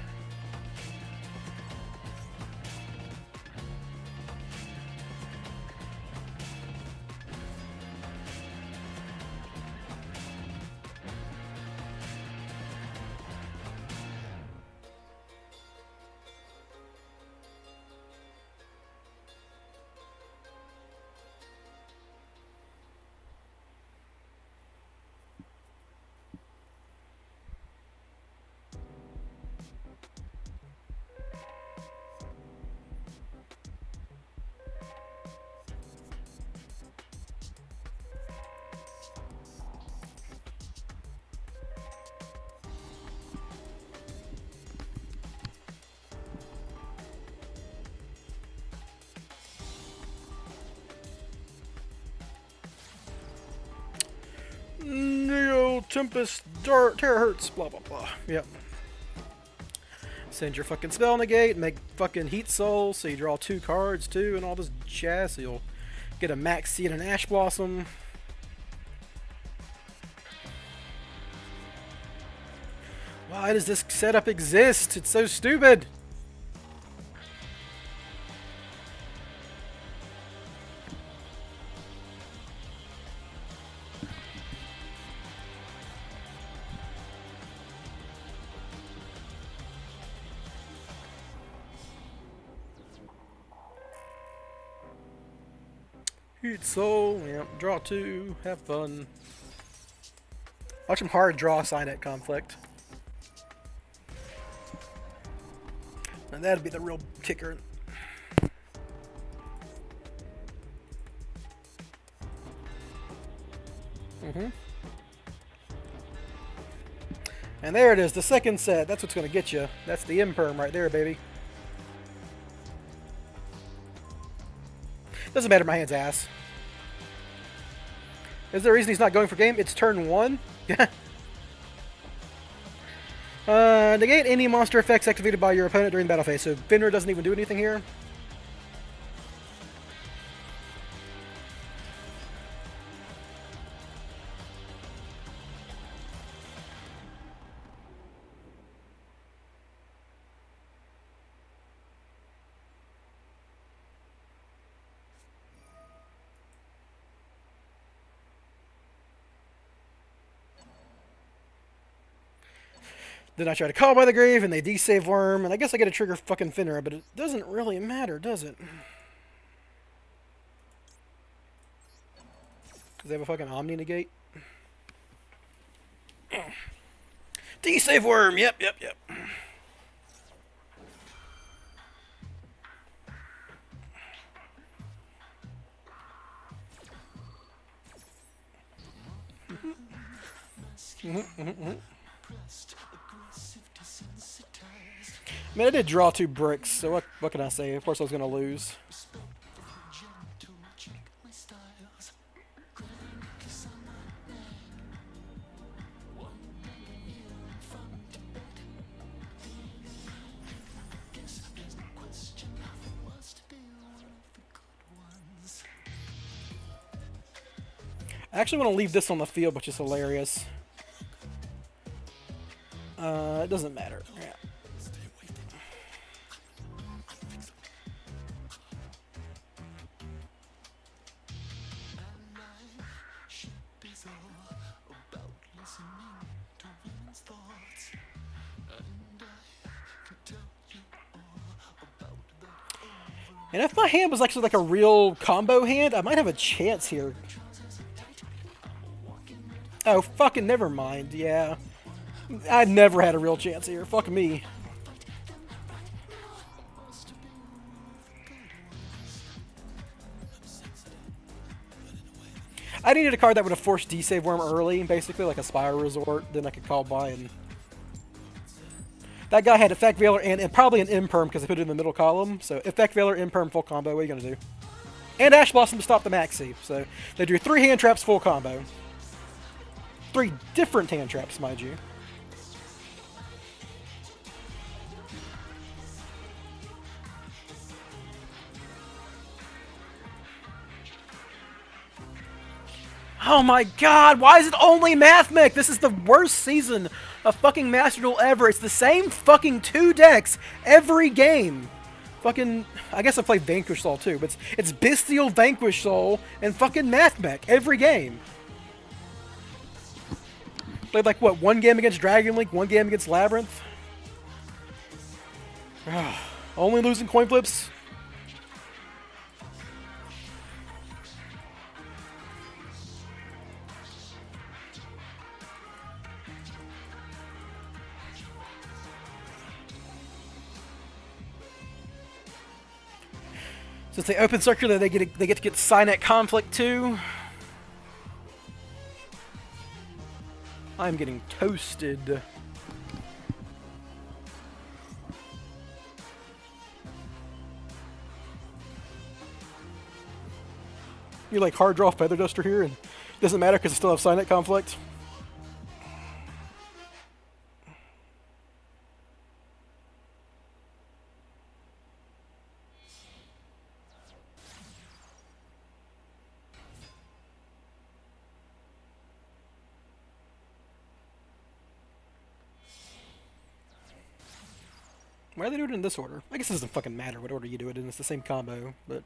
A: Neo, Tempest, Dart, Terahertz, blah blah blah. Yep. Send your fucking spell negate, make fucking Heat Soul, so you draw 2 cards too, and all this jazz, so you'll get a Max Seed and Ash Blossom. Why does this setup exist? It's so stupid! Heat Soul, yep, draw 2, have fun. Watch him hard draw Signet Conflict. And that'd be the real kicker. And there it is, the second set. That's what's going to get you. That's the Imperm right there, baby. Doesn't matter, my hand's ass. Is there a reason he's not going for game? It's turn 1. Negate any monster effects activated by your opponent during the battle phase. So Finra doesn't even do anything here. Then I try to Call by the Grave, and they desave Worm, and I guess I get to trigger fucking Finra, but it doesn't really matter, does it? Because they have a fucking Omni Negate. Desave Worm! Yep. I mean, I did draw 2 bricks, so what can I say? Of course I was going to lose. I actually want to leave this on the field, which is hilarious. It doesn't matter. Yeah. And if my hand was actually like a real combo hand, I might have a chance here. Oh, fucking never mind, yeah. I never had a real chance here. Fuck me. I needed a card that would have forced D-Save Worm early, basically, like a Spire Resort. Then I could call by and... That guy had Effect Veiler and probably an Imperm because I put it in the middle column. So Effect Veiler, Imperm, full combo. What are you going to do? And Ash Blossom to stop the Maxi. So they do 3 hand traps, full combo. 3 different hand traps, mind you. Oh my god, why is it only Math Mech? This is the worst season of fucking Master Duel ever. It's the same fucking 2 decks every game. Fucking, I guess I played Vanquish Soul too, but it's Bestial Vanquish Soul and fucking Math Mech every game. Played like, what, 1 game against Dragon Link, 1 game against Labyrinth? Only losing coin flips? Since they open circular, they get to get Cynet Conflict too. I'm getting toasted. You like hard draw Feather Duster here, and it doesn't matter because I still have Cynet Conflict. Why are they doing it in this order? I guess it doesn't fucking matter what order you do it in. It's the same combo, but...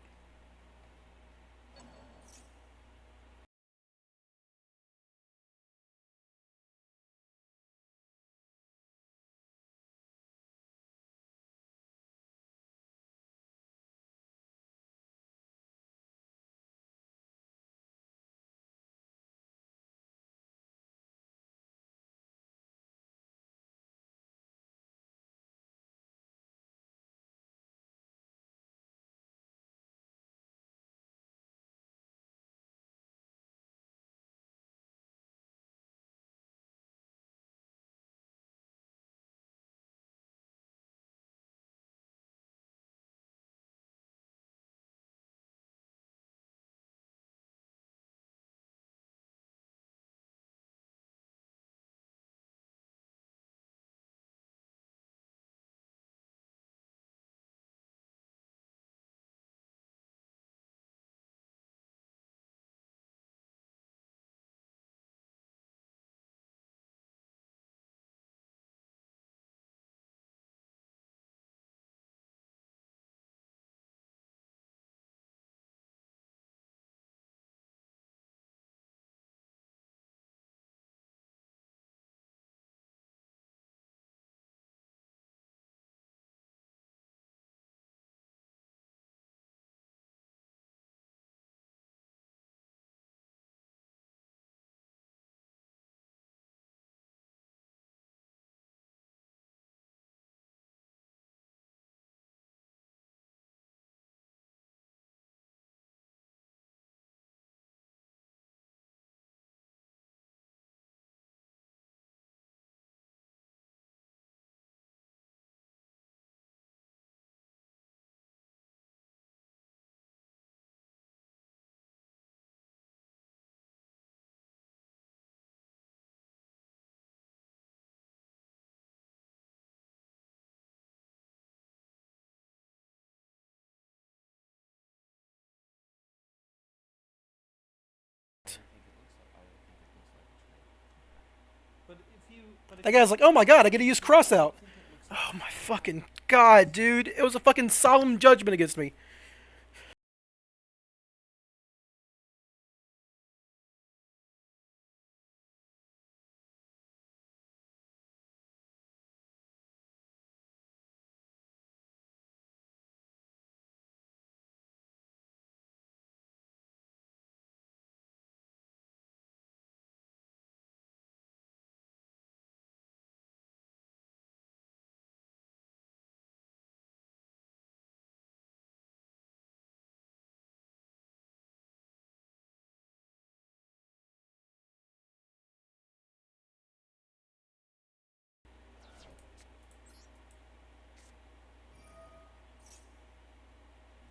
A: That guy's like, oh my god, I get to use Crossout. Oh my fucking god, dude. It was a fucking solemn judgment against me.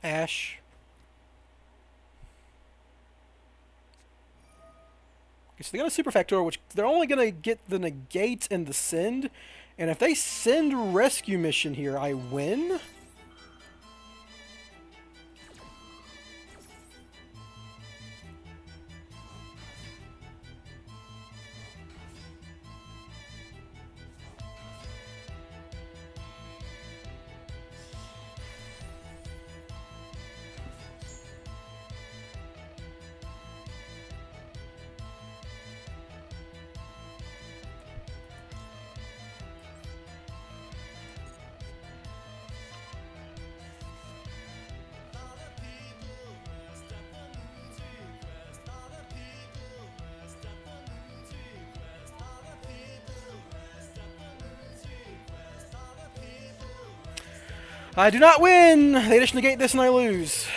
A: Ash. Okay, so they got a super factor, which they're only gonna get the negate and the send. And if they send rescue mission here, I win. I do not win! They just negate this and I lose.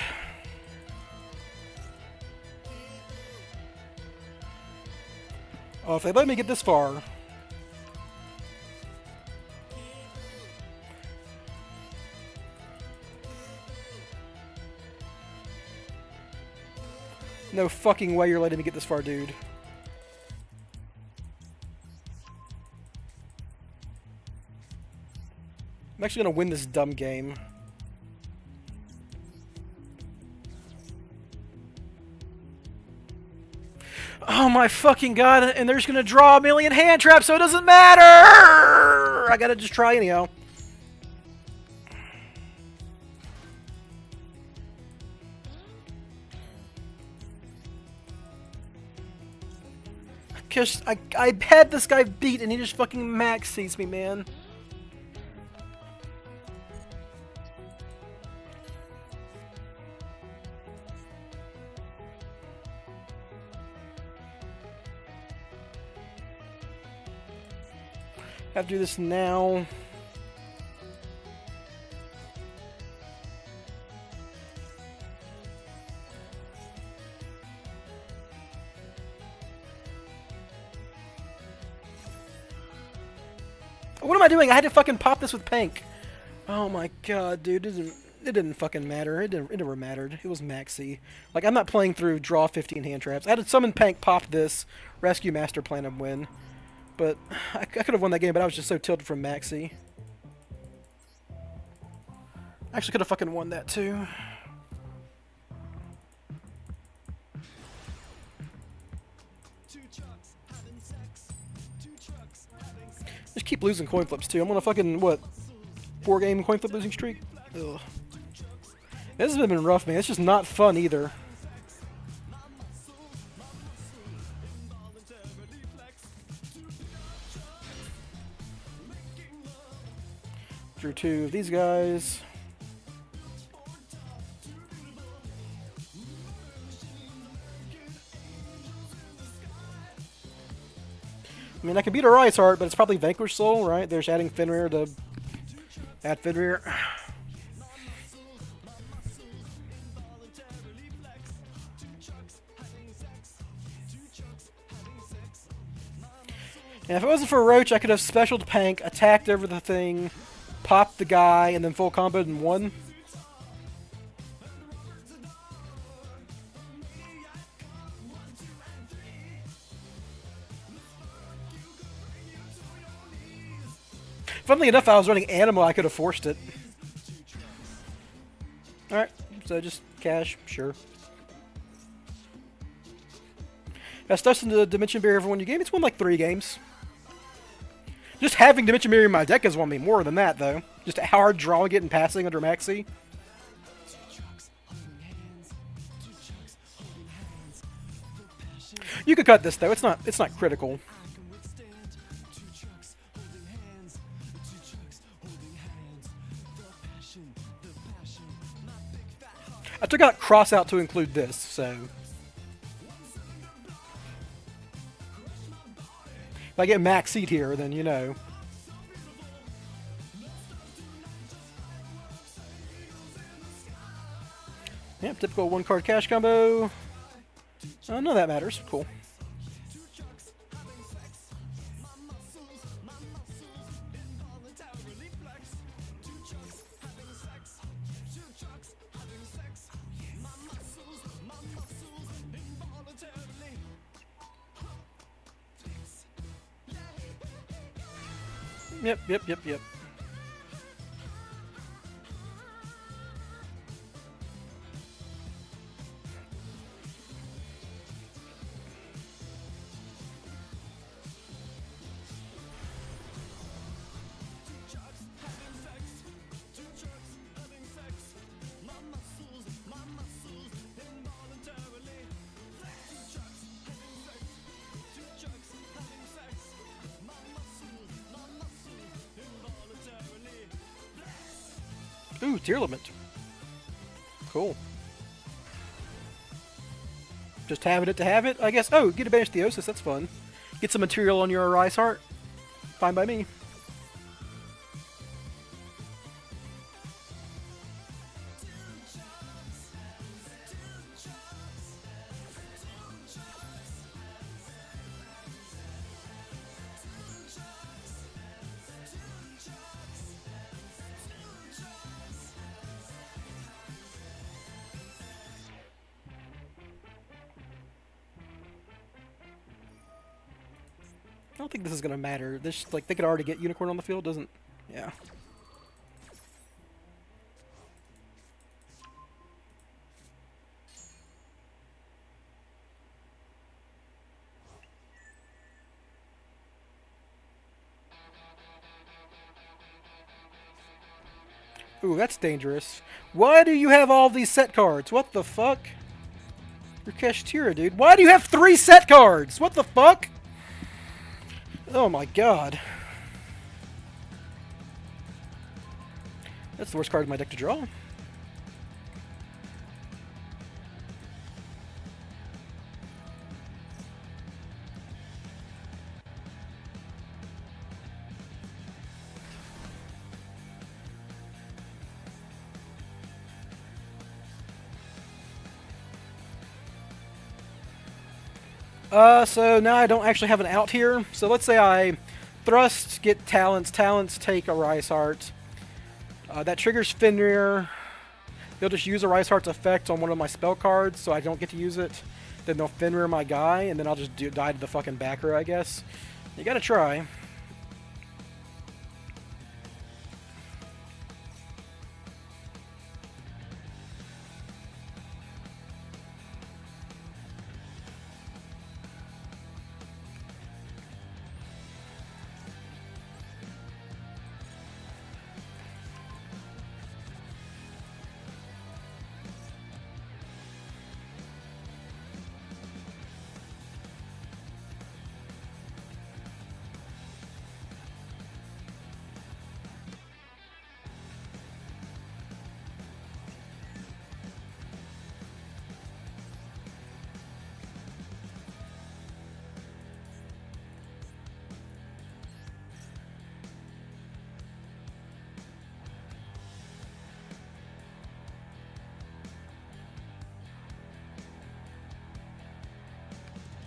A: Oh, if they let me get this far. No fucking way you're letting me get this far, dude. I'm actually gonna win this dumb game. Oh my fucking god, and they're just gonna draw a million hand traps, so it doesn't matter! I gotta just try anyhow. Cause I had this guy beat and he just fucking max sees me, man. I have to do this now. What am I doing? I had to fucking pop this with Pink. Oh my god, dude. It didn't fucking matter. It never mattered. It was maxi. Like, I'm not playing through draw 15 hand traps. I had to summon Pink, pop this, rescue master plan and win. But I could have won that game, but I was just so tilted from maxi. I actually could have fucking won that too. Just keep losing coin flips too. I'm on a fucking, what, 4-game coin flip losing streak? Ugh. This has been rough, man. It's just not fun either. Drew 2 of these guys. I mean, I can beat a Rice Heart, but it's probably Vanquish Soul, right? They're just adding Fenrir to add Fenrir. And if it wasn't for Roach, I could have specialed Pank, attacked over the thing, popped the guy, and then full comboed and won. Funnily enough, I was running Animal, I could have forced it. Alright, so just cash, sure. That's Dustin the Dimension Barrier ever won your game? It's won like 3 games. Just having Dimension Barrier in my deck has won me more than that, though. Just hard drawing it and passing under Maxi. You could cut this though. It's not critical. I took out cross out to include this, so if I get max seed here, then you know. Yep, typical 1-card cash combo. Oh, none of that matters. Cool. Yep. Ooh, tier limit. Cool. Just having it to have it, I guess. Oh, get a banished Theosis, that's fun. Get some material on your Arise Heart. Fine by me. I don't think this is gonna matter. This, like, they could already get Unicorn on the field, doesn't? Yeah. Ooh, that's dangerous. Why do you have all these set cards? What the fuck? You're Kashtira, dude. Why do you have 3 set cards? What the fuck? Oh my god. That's the worst card in my deck to draw. So now I don't actually have an out here. So let's say I thrust, get talents, take a Rise Heart. That triggers Fenrir. They'll just use a Rise Heart's effect on one of my spell cards, so I don't get to use it. Then they'll Fenrir my guy, and then I'll just die to the fucking backer, I guess. You gotta try.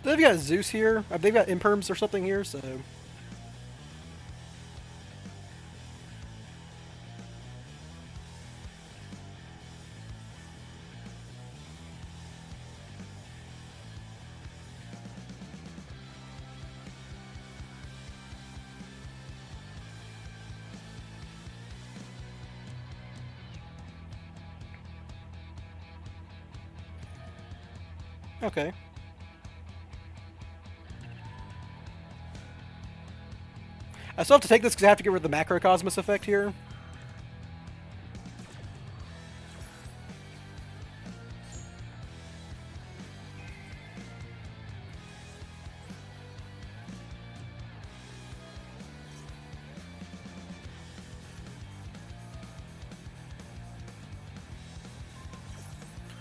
A: They've got Zeus here. They've got Imperms or something here, so... Okay. I still have to take this because I have to get rid of the Macrocosmos effect here.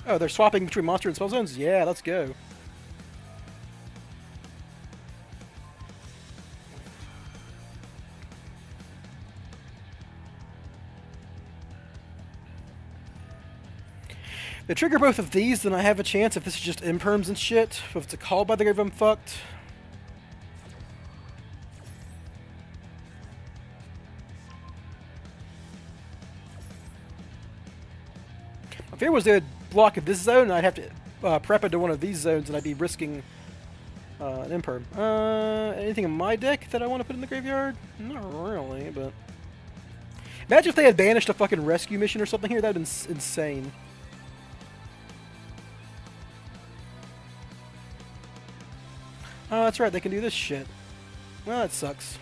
A: Oh, they're swapping between monster and spell zones? Yeah, let's go. If they trigger both of these, then I have a chance if this is just imperms and shit. If it's a call by the grave, I'm fucked. My fear was they would block this zone, and I'd have to prep into one of these zones, and I'd be risking An imperm. Anything in my deck that I want to put in the graveyard? Not really, but... Imagine if they had banished a fucking rescue mission or something here. That would have been insane. Oh, that's right. They can do this shit. Well, that sucks.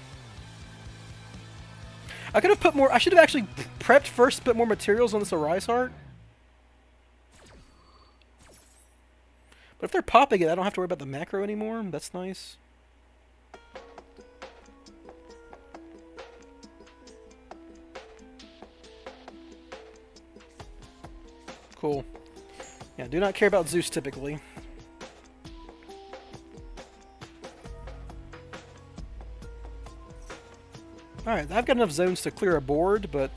A: I could have put more... I should have actually prepped first, put more materials on this Arise Heart. But if they're popping it, I don't have to worry about the macro anymore. That's nice. Cool. Yeah, do not care about Zeus typically. Alright, I've got enough zones to clear a board, but...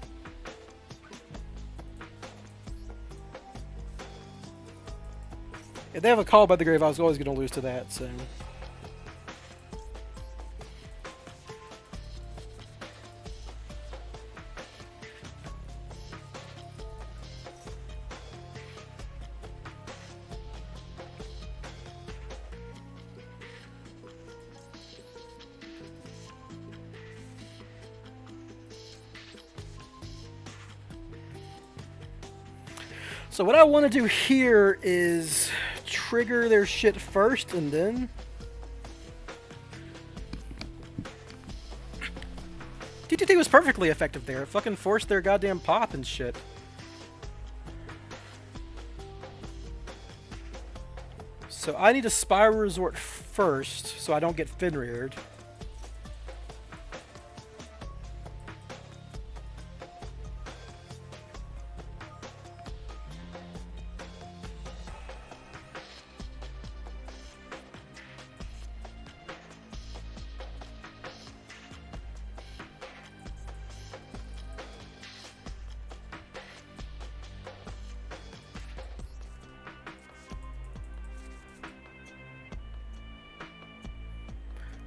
A: If they have a call by the grave, I was always going to lose to that, so... So what I want to do here is trigger their shit first and then... TTT was perfectly effective there. It fucking forced their goddamn pop and shit. So I need a Spiral Resort first so I don't get Fenrir'd.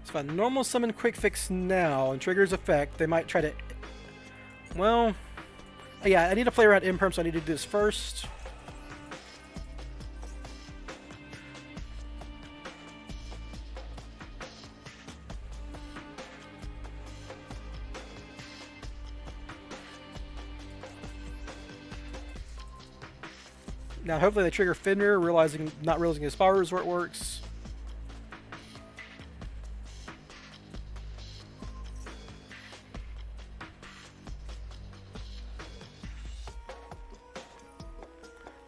A: If I normal summon Quick Fix now and triggers effect, they might try to... Well... Yeah, I need to play around Imperm, so I need to do this first. Now hopefully they trigger Fenrir, not realizing his Power Resort works.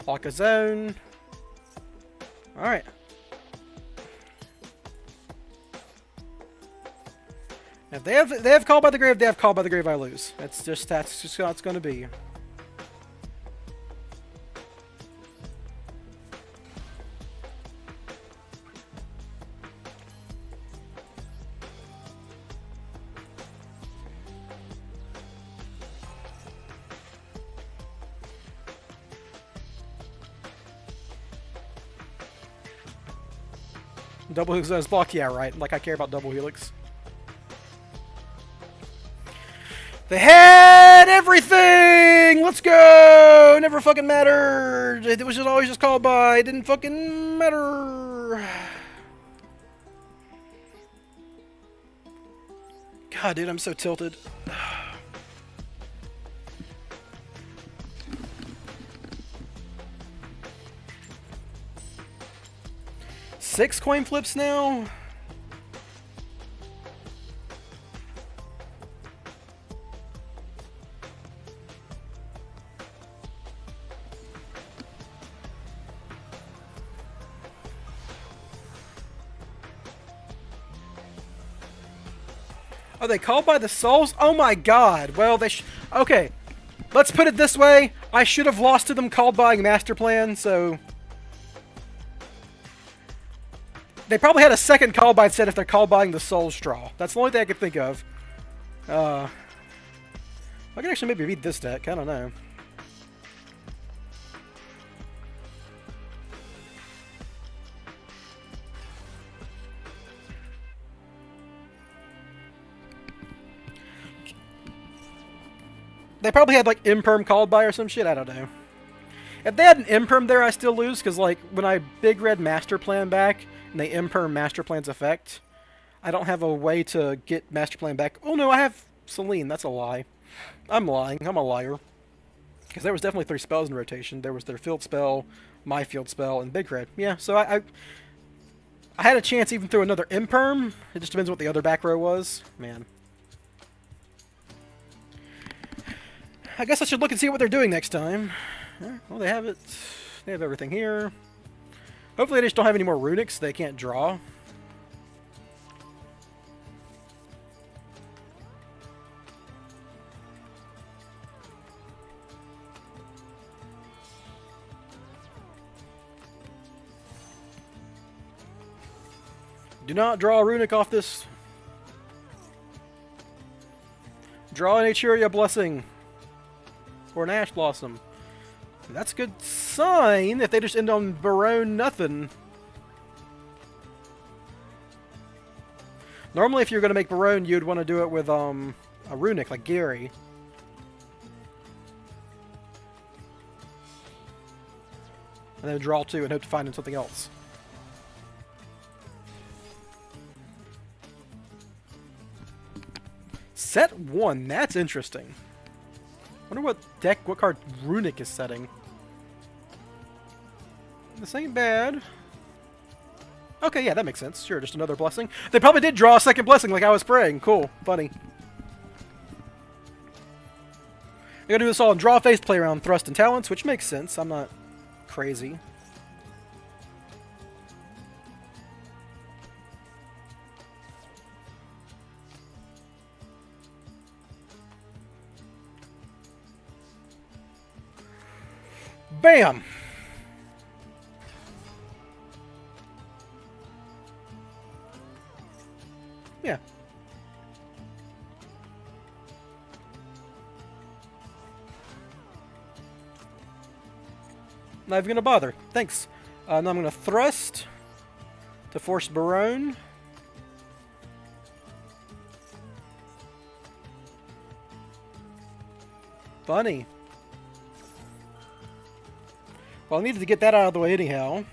A: Lock a zone. Alright. If they have Call by the Grave, they have Call by the Grave, I lose. That's just how it's gonna be. Double Helix zones block? Yeah, right. Like I care about Double Helix. They had everything! Let's go! Never fucking mattered! It was just always just called by. It didn't fucking matter. God, dude, I'm so tilted. 6 coin flips now? Are they called by the souls? Oh my god. Well, they okay. Let's put it this way. I should have lost to them called buying Master Plan, so... They probably had a second call by set if they're call buying the Soul Straw. That's the only thing I could think of. I can actually maybe beat this deck. I don't know. They probably had like Imperm called by or some shit. I don't know. If they had an imperm there, I still lose, because like when I big red master plan back and they imperm master plan's effect, I don't have a way to get master plan back. Oh no, I have Celine. That's a lie. I'm lying. I'm a liar. Because there was definitely 3 spells in rotation. There was their field spell, my field spell, and big red. Yeah, so I had a chance even through another imperm. It just depends what the other back row was. Man. I guess I should look and see what they're doing next time. Well, they have it. They have everything here. Hopefully they just don't have any more runics they can't draw. Do not draw a runic off this. Draw an Aturia Blessing. Or an Ash Blossom. That's a good sign if they just end on Barone nothing. Normally if you're going to make Barone, you'd want to do it with a runic like Gary. And then draw 2 and hope to find in something else. Set 1, that's interesting. Wonder what card Runic is setting. This ain't bad. Okay, yeah, that makes sense. Sure, just another blessing. They probably did draw a second blessing like I was praying. Cool, funny. They're gonna do this all in draw phase, play around thrust and talents, which makes sense. I'm not crazy. Bam! Yeah. Not even gonna bother. Thanks. Now I'm gonna thrust to force Barone. Funny. Well, I needed to get that out of the way anyhow.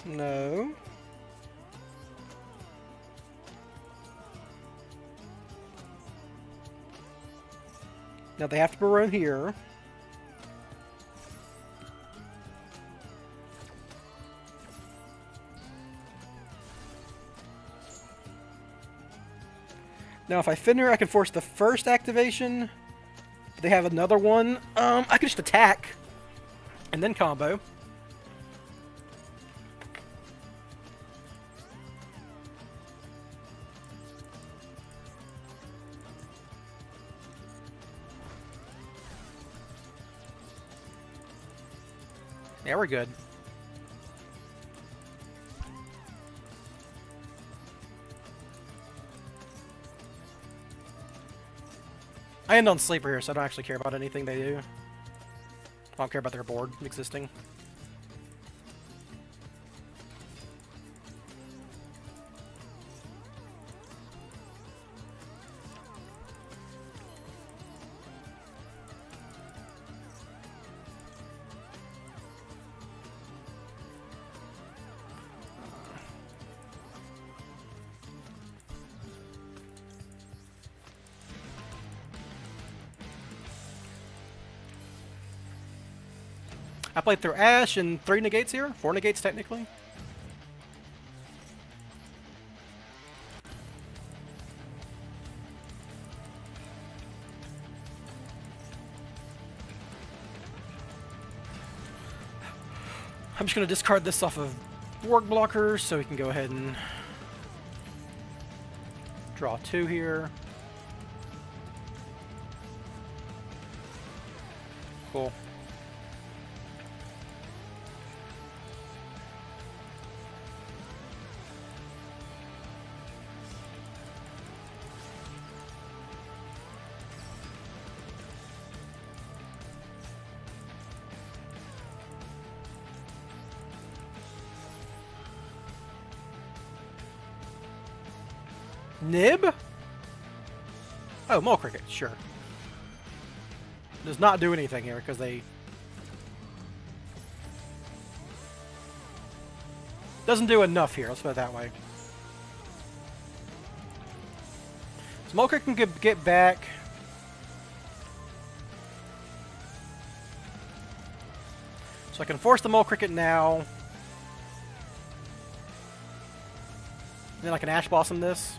A: No. Now they have to Barone here. Now, if I Fender, I can force the first activation. But they have another one. I can just attack. And then combo. Yeah, we're good. I end on sleeper here, so I don't actually care about anything they do. I don't care about their board existing. I played through Ash and 3 negates here. 4 negates, technically. I'm just going to discard this off of Borg blockers so we can go ahead and draw 2 here. Cool. Nib? Oh, mole cricket, sure. Does not do anything here because they... Doesn't do enough here, let's put it that way. So mole cricket can get back. So I can force the mole cricket now. And then I can Ash Blossom this.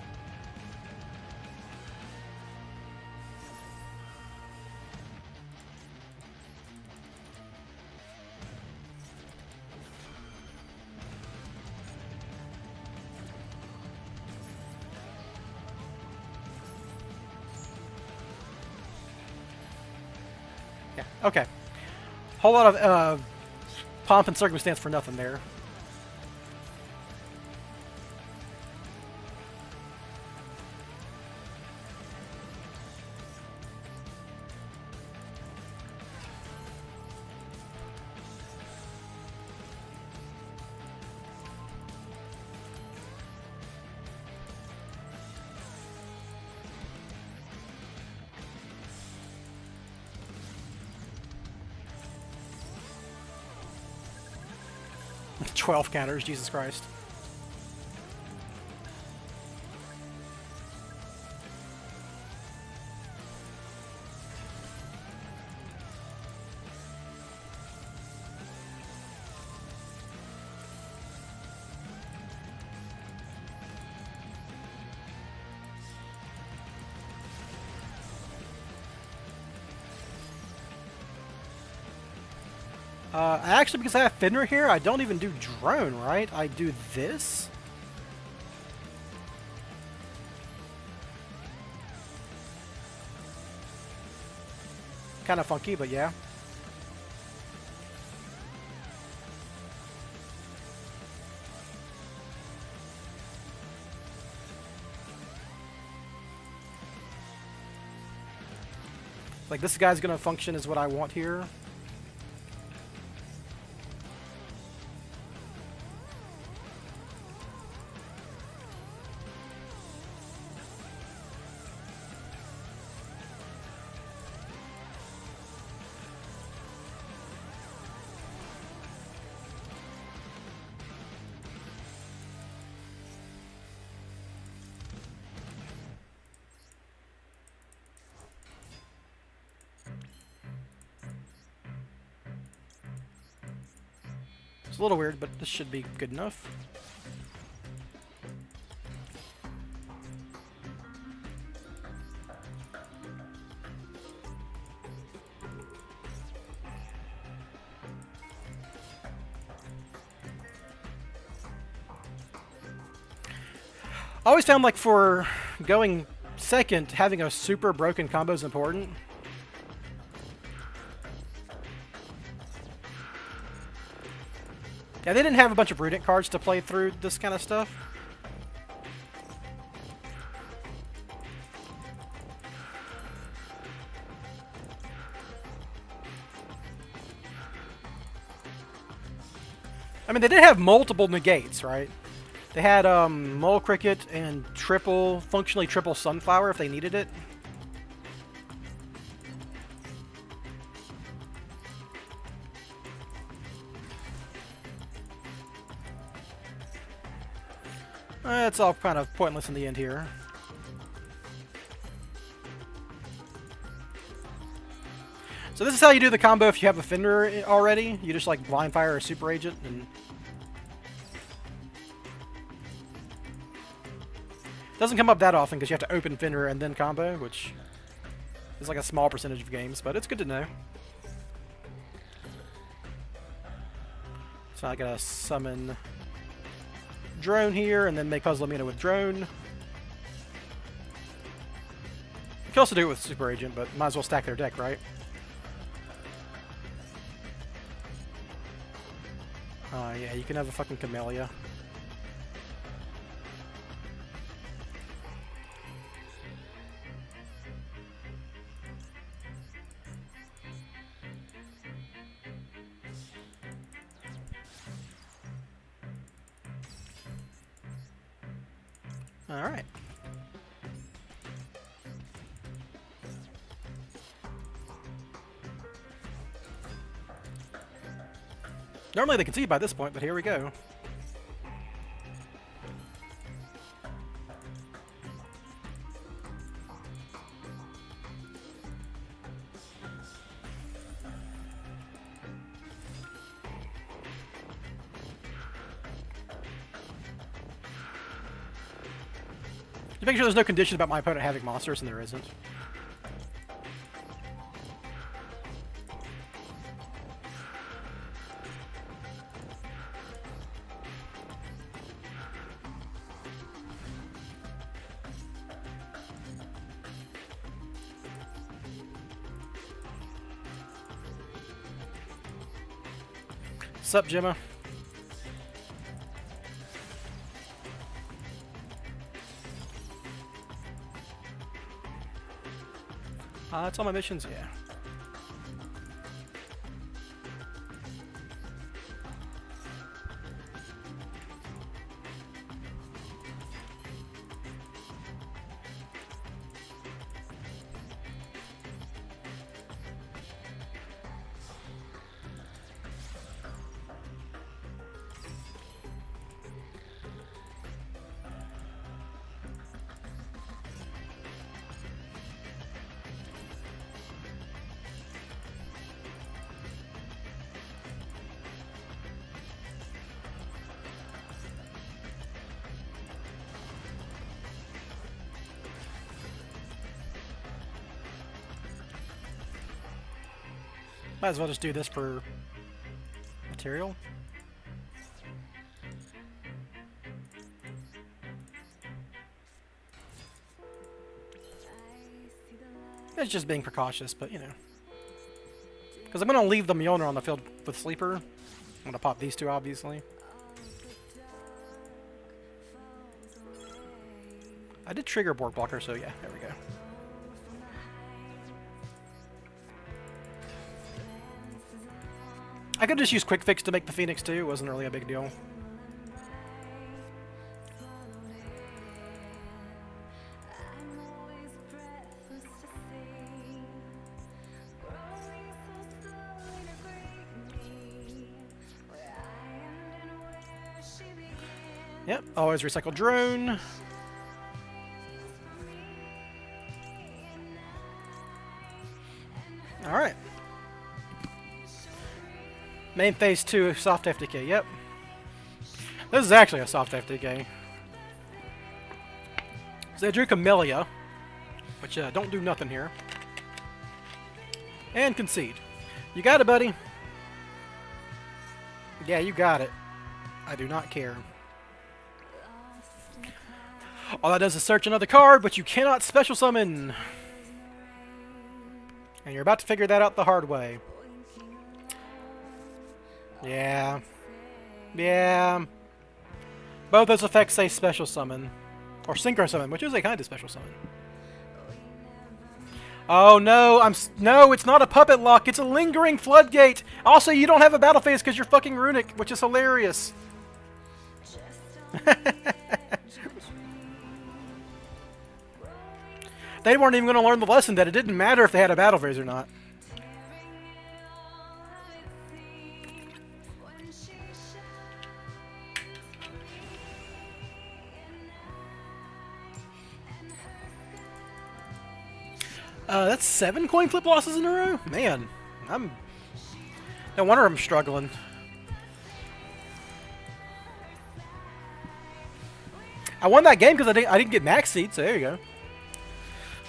A: Yeah, okay. Whole lot of pomp and circumstance for nothing there. — 12 counters, Jesus Christ. Actually, because I have Fenrir here, I don't even do drone, right? I do this. Kind of funky, but yeah. Like, this guy's gonna function as what I want here. It's a little weird, but this should be good enough. I always found, like, for going second, having a super broken combo is important. Yeah, they didn't have a bunch of Prudent cards to play through this kind of stuff. I mean, they did have multiple negates, right? They had Mole Cricket and functionally triple Sunflower if they needed it. It's all kind of pointless in the end here. So this is how you do the combo if you have a Fenrir already. You just like Blind Fire or Super Agent and... Doesn't come up that often because you have to open Fenrir and then combo, which is like a small percentage of games, but it's good to know. So I gotta summon Drone here, and then make Puzzle Amino with Drone. You can also do it with Super Agent, but might as well stack their deck, right? Yeah, you can have a fucking Camellia. Alright. Normally they concede by this point, but here we go. To make sure there's no condition about my opponent having monsters, and there isn't. Sup, Gemma? That's all my missions, yeah. Might as well just do this for material. It's just being precautious, but you know. Because I'm going to leave the Mjolnir on the field with Sleeper. I'm going to pop these two, obviously. I did trigger board blocker, so yeah, there we go. I could just use Quick Fix to make the Phoenix too. It wasn't really a big deal. Yep, always recycle drone. Alright. Main phase 2 soft FTK, yep. This is actually a soft FTK. So they drew Camellia, which don't do nothing here. And concede. You got it, buddy. Yeah, you got it. I do not care. All that does is search another card, but you cannot special summon. And you're about to figure that out the hard way. Yeah. Yeah. Both those effects say special summon. Or synchro summon, which is a kind of special summon. Oh no, no, it's not a puppet lock, it's a lingering floodgate. Also, you don't have a battle phase because you're fucking runic, which is hilarious. They weren't even going to learn the lesson that it didn't matter if they had a battle phase or not. That's 7 coin flip losses in a row? Man, no wonder I'm struggling. I won that game because I didn't get max seed, so there you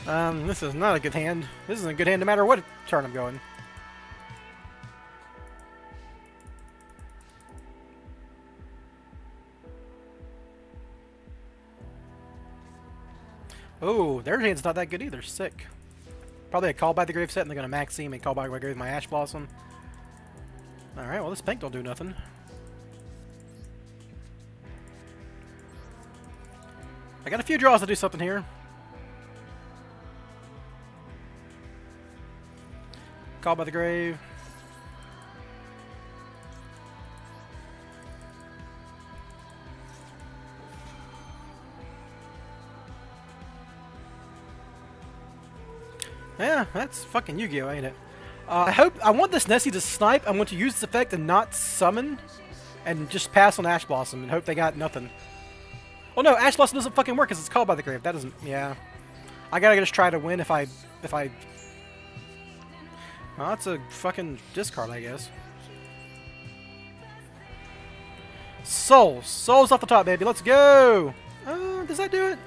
A: go. This is not a good hand. This isn't a good hand no matter what turn I'm going. Oh, their hand's not that good either. Sick. Probably a Call by the Grave set, and they're going to Maxime and Call by the Grave with my Ash Blossom. Alright, well this pink don't do nothing. I got a few draws to do something here. Call by the Grave. Yeah, that's fucking Yu-Gi-Oh, ain't it? I want this Nessie to snipe. I want to use this effect and not summon, and just pass on Ash Blossom and hope they got nothing. Oh no, Ash Blossom doesn't fucking work because it's called by the grave. That doesn't. Yeah, I gotta just try to win if I. Well, that's a fucking discard, I guess. Souls off the top, baby. Let's go. Does that do it?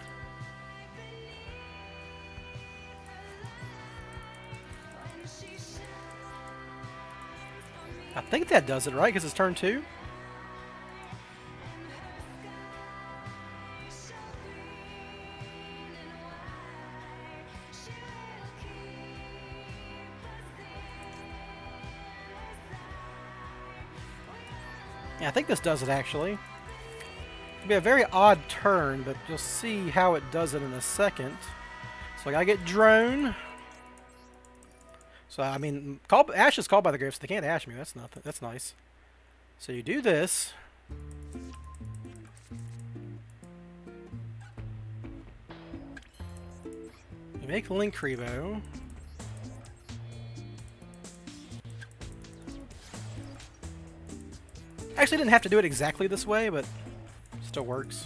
A: I think that does it, right? Because it's turn 2. Yeah, I think this does it, actually. It'll be a very odd turn, but you'll see how it does it in a second. So I gotta get drone. So I mean, Ash is called by the grave, so they can't Ash me. That's nothing. That's nice. So you do this. You make Link Rebo. Actually, didn't have to do it exactly this way, but still works.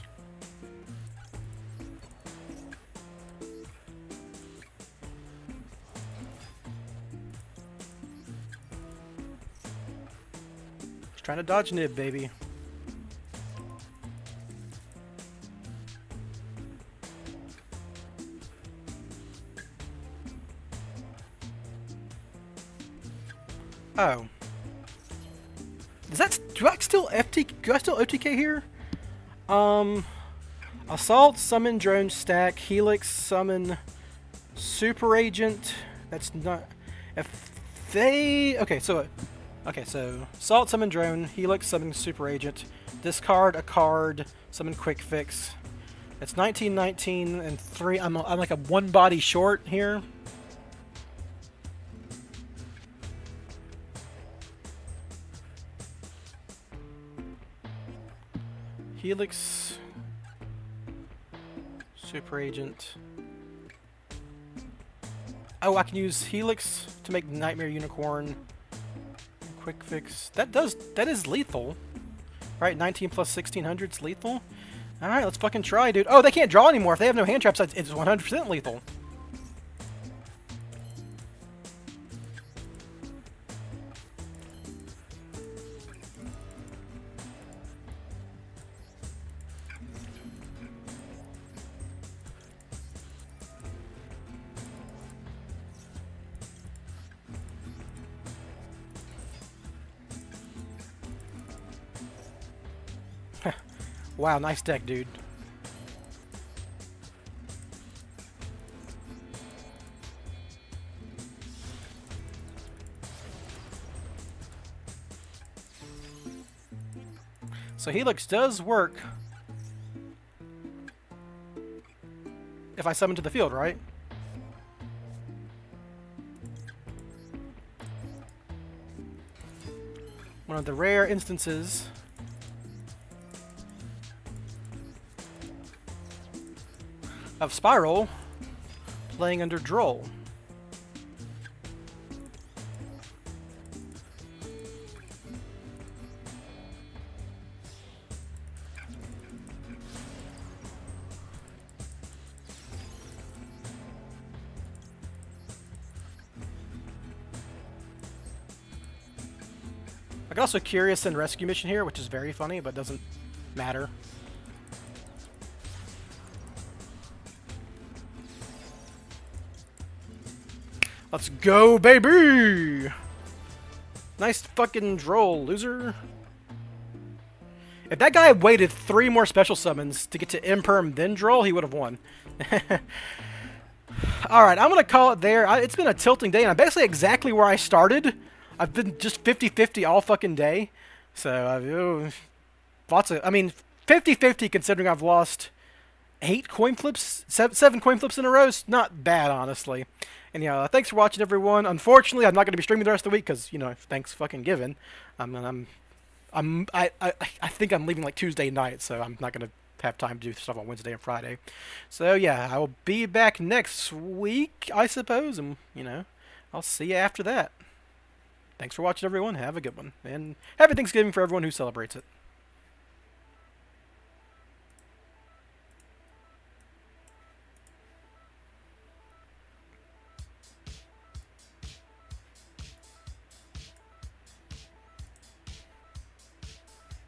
A: Just trying to dodge Nib, baby. Oh. Do I still OTK here? Assault, summon drone stack, Helix, summon super agent. That's not if they so assault, summon drone, Helix, summon super agent, discard a card, summon quick fix. It's 1919 and 3. I'm like a one body short here. Helix, super agent. Oh, I can use Helix to make Nightmare Unicorn. Quick fix. That is lethal. Right, 19 plus 1600 is lethal. Alright, let's fucking try, dude. Oh, they can't draw anymore. If they have no hand traps, it's 100% lethal. Wow, nice deck, dude. So Helix does work if I summon to the field, right? One of the rare instances of Spiral playing under Droll. I can also Curious and Rescue Mission here, which is very funny, but doesn't matter. Let's go, baby! Nice fucking Droll, loser. If that guy had waited 3 more special summons to get to Imperm then Droll, he would have won. Alright, I'm going to call it there. It's been a tilting day, and I'm basically exactly where I started. I've been just 50-50 all fucking day. So, lots of... I mean, 50-50 considering I've lost 8 coin flips? 7 coin flips in a row? It's not bad, honestly. And, thanks for watching, everyone. Unfortunately, I'm not going to be streaming the rest of the week because, thanks fucking given. I think I'm leaving like Tuesday night, so I'm not going to have time to do stuff on Wednesday and Friday. So, yeah, I will be back next week, I suppose, and, I'll see you after that. Thanks for watching, everyone. Have a good one. And happy Thanksgiving for everyone who celebrates it.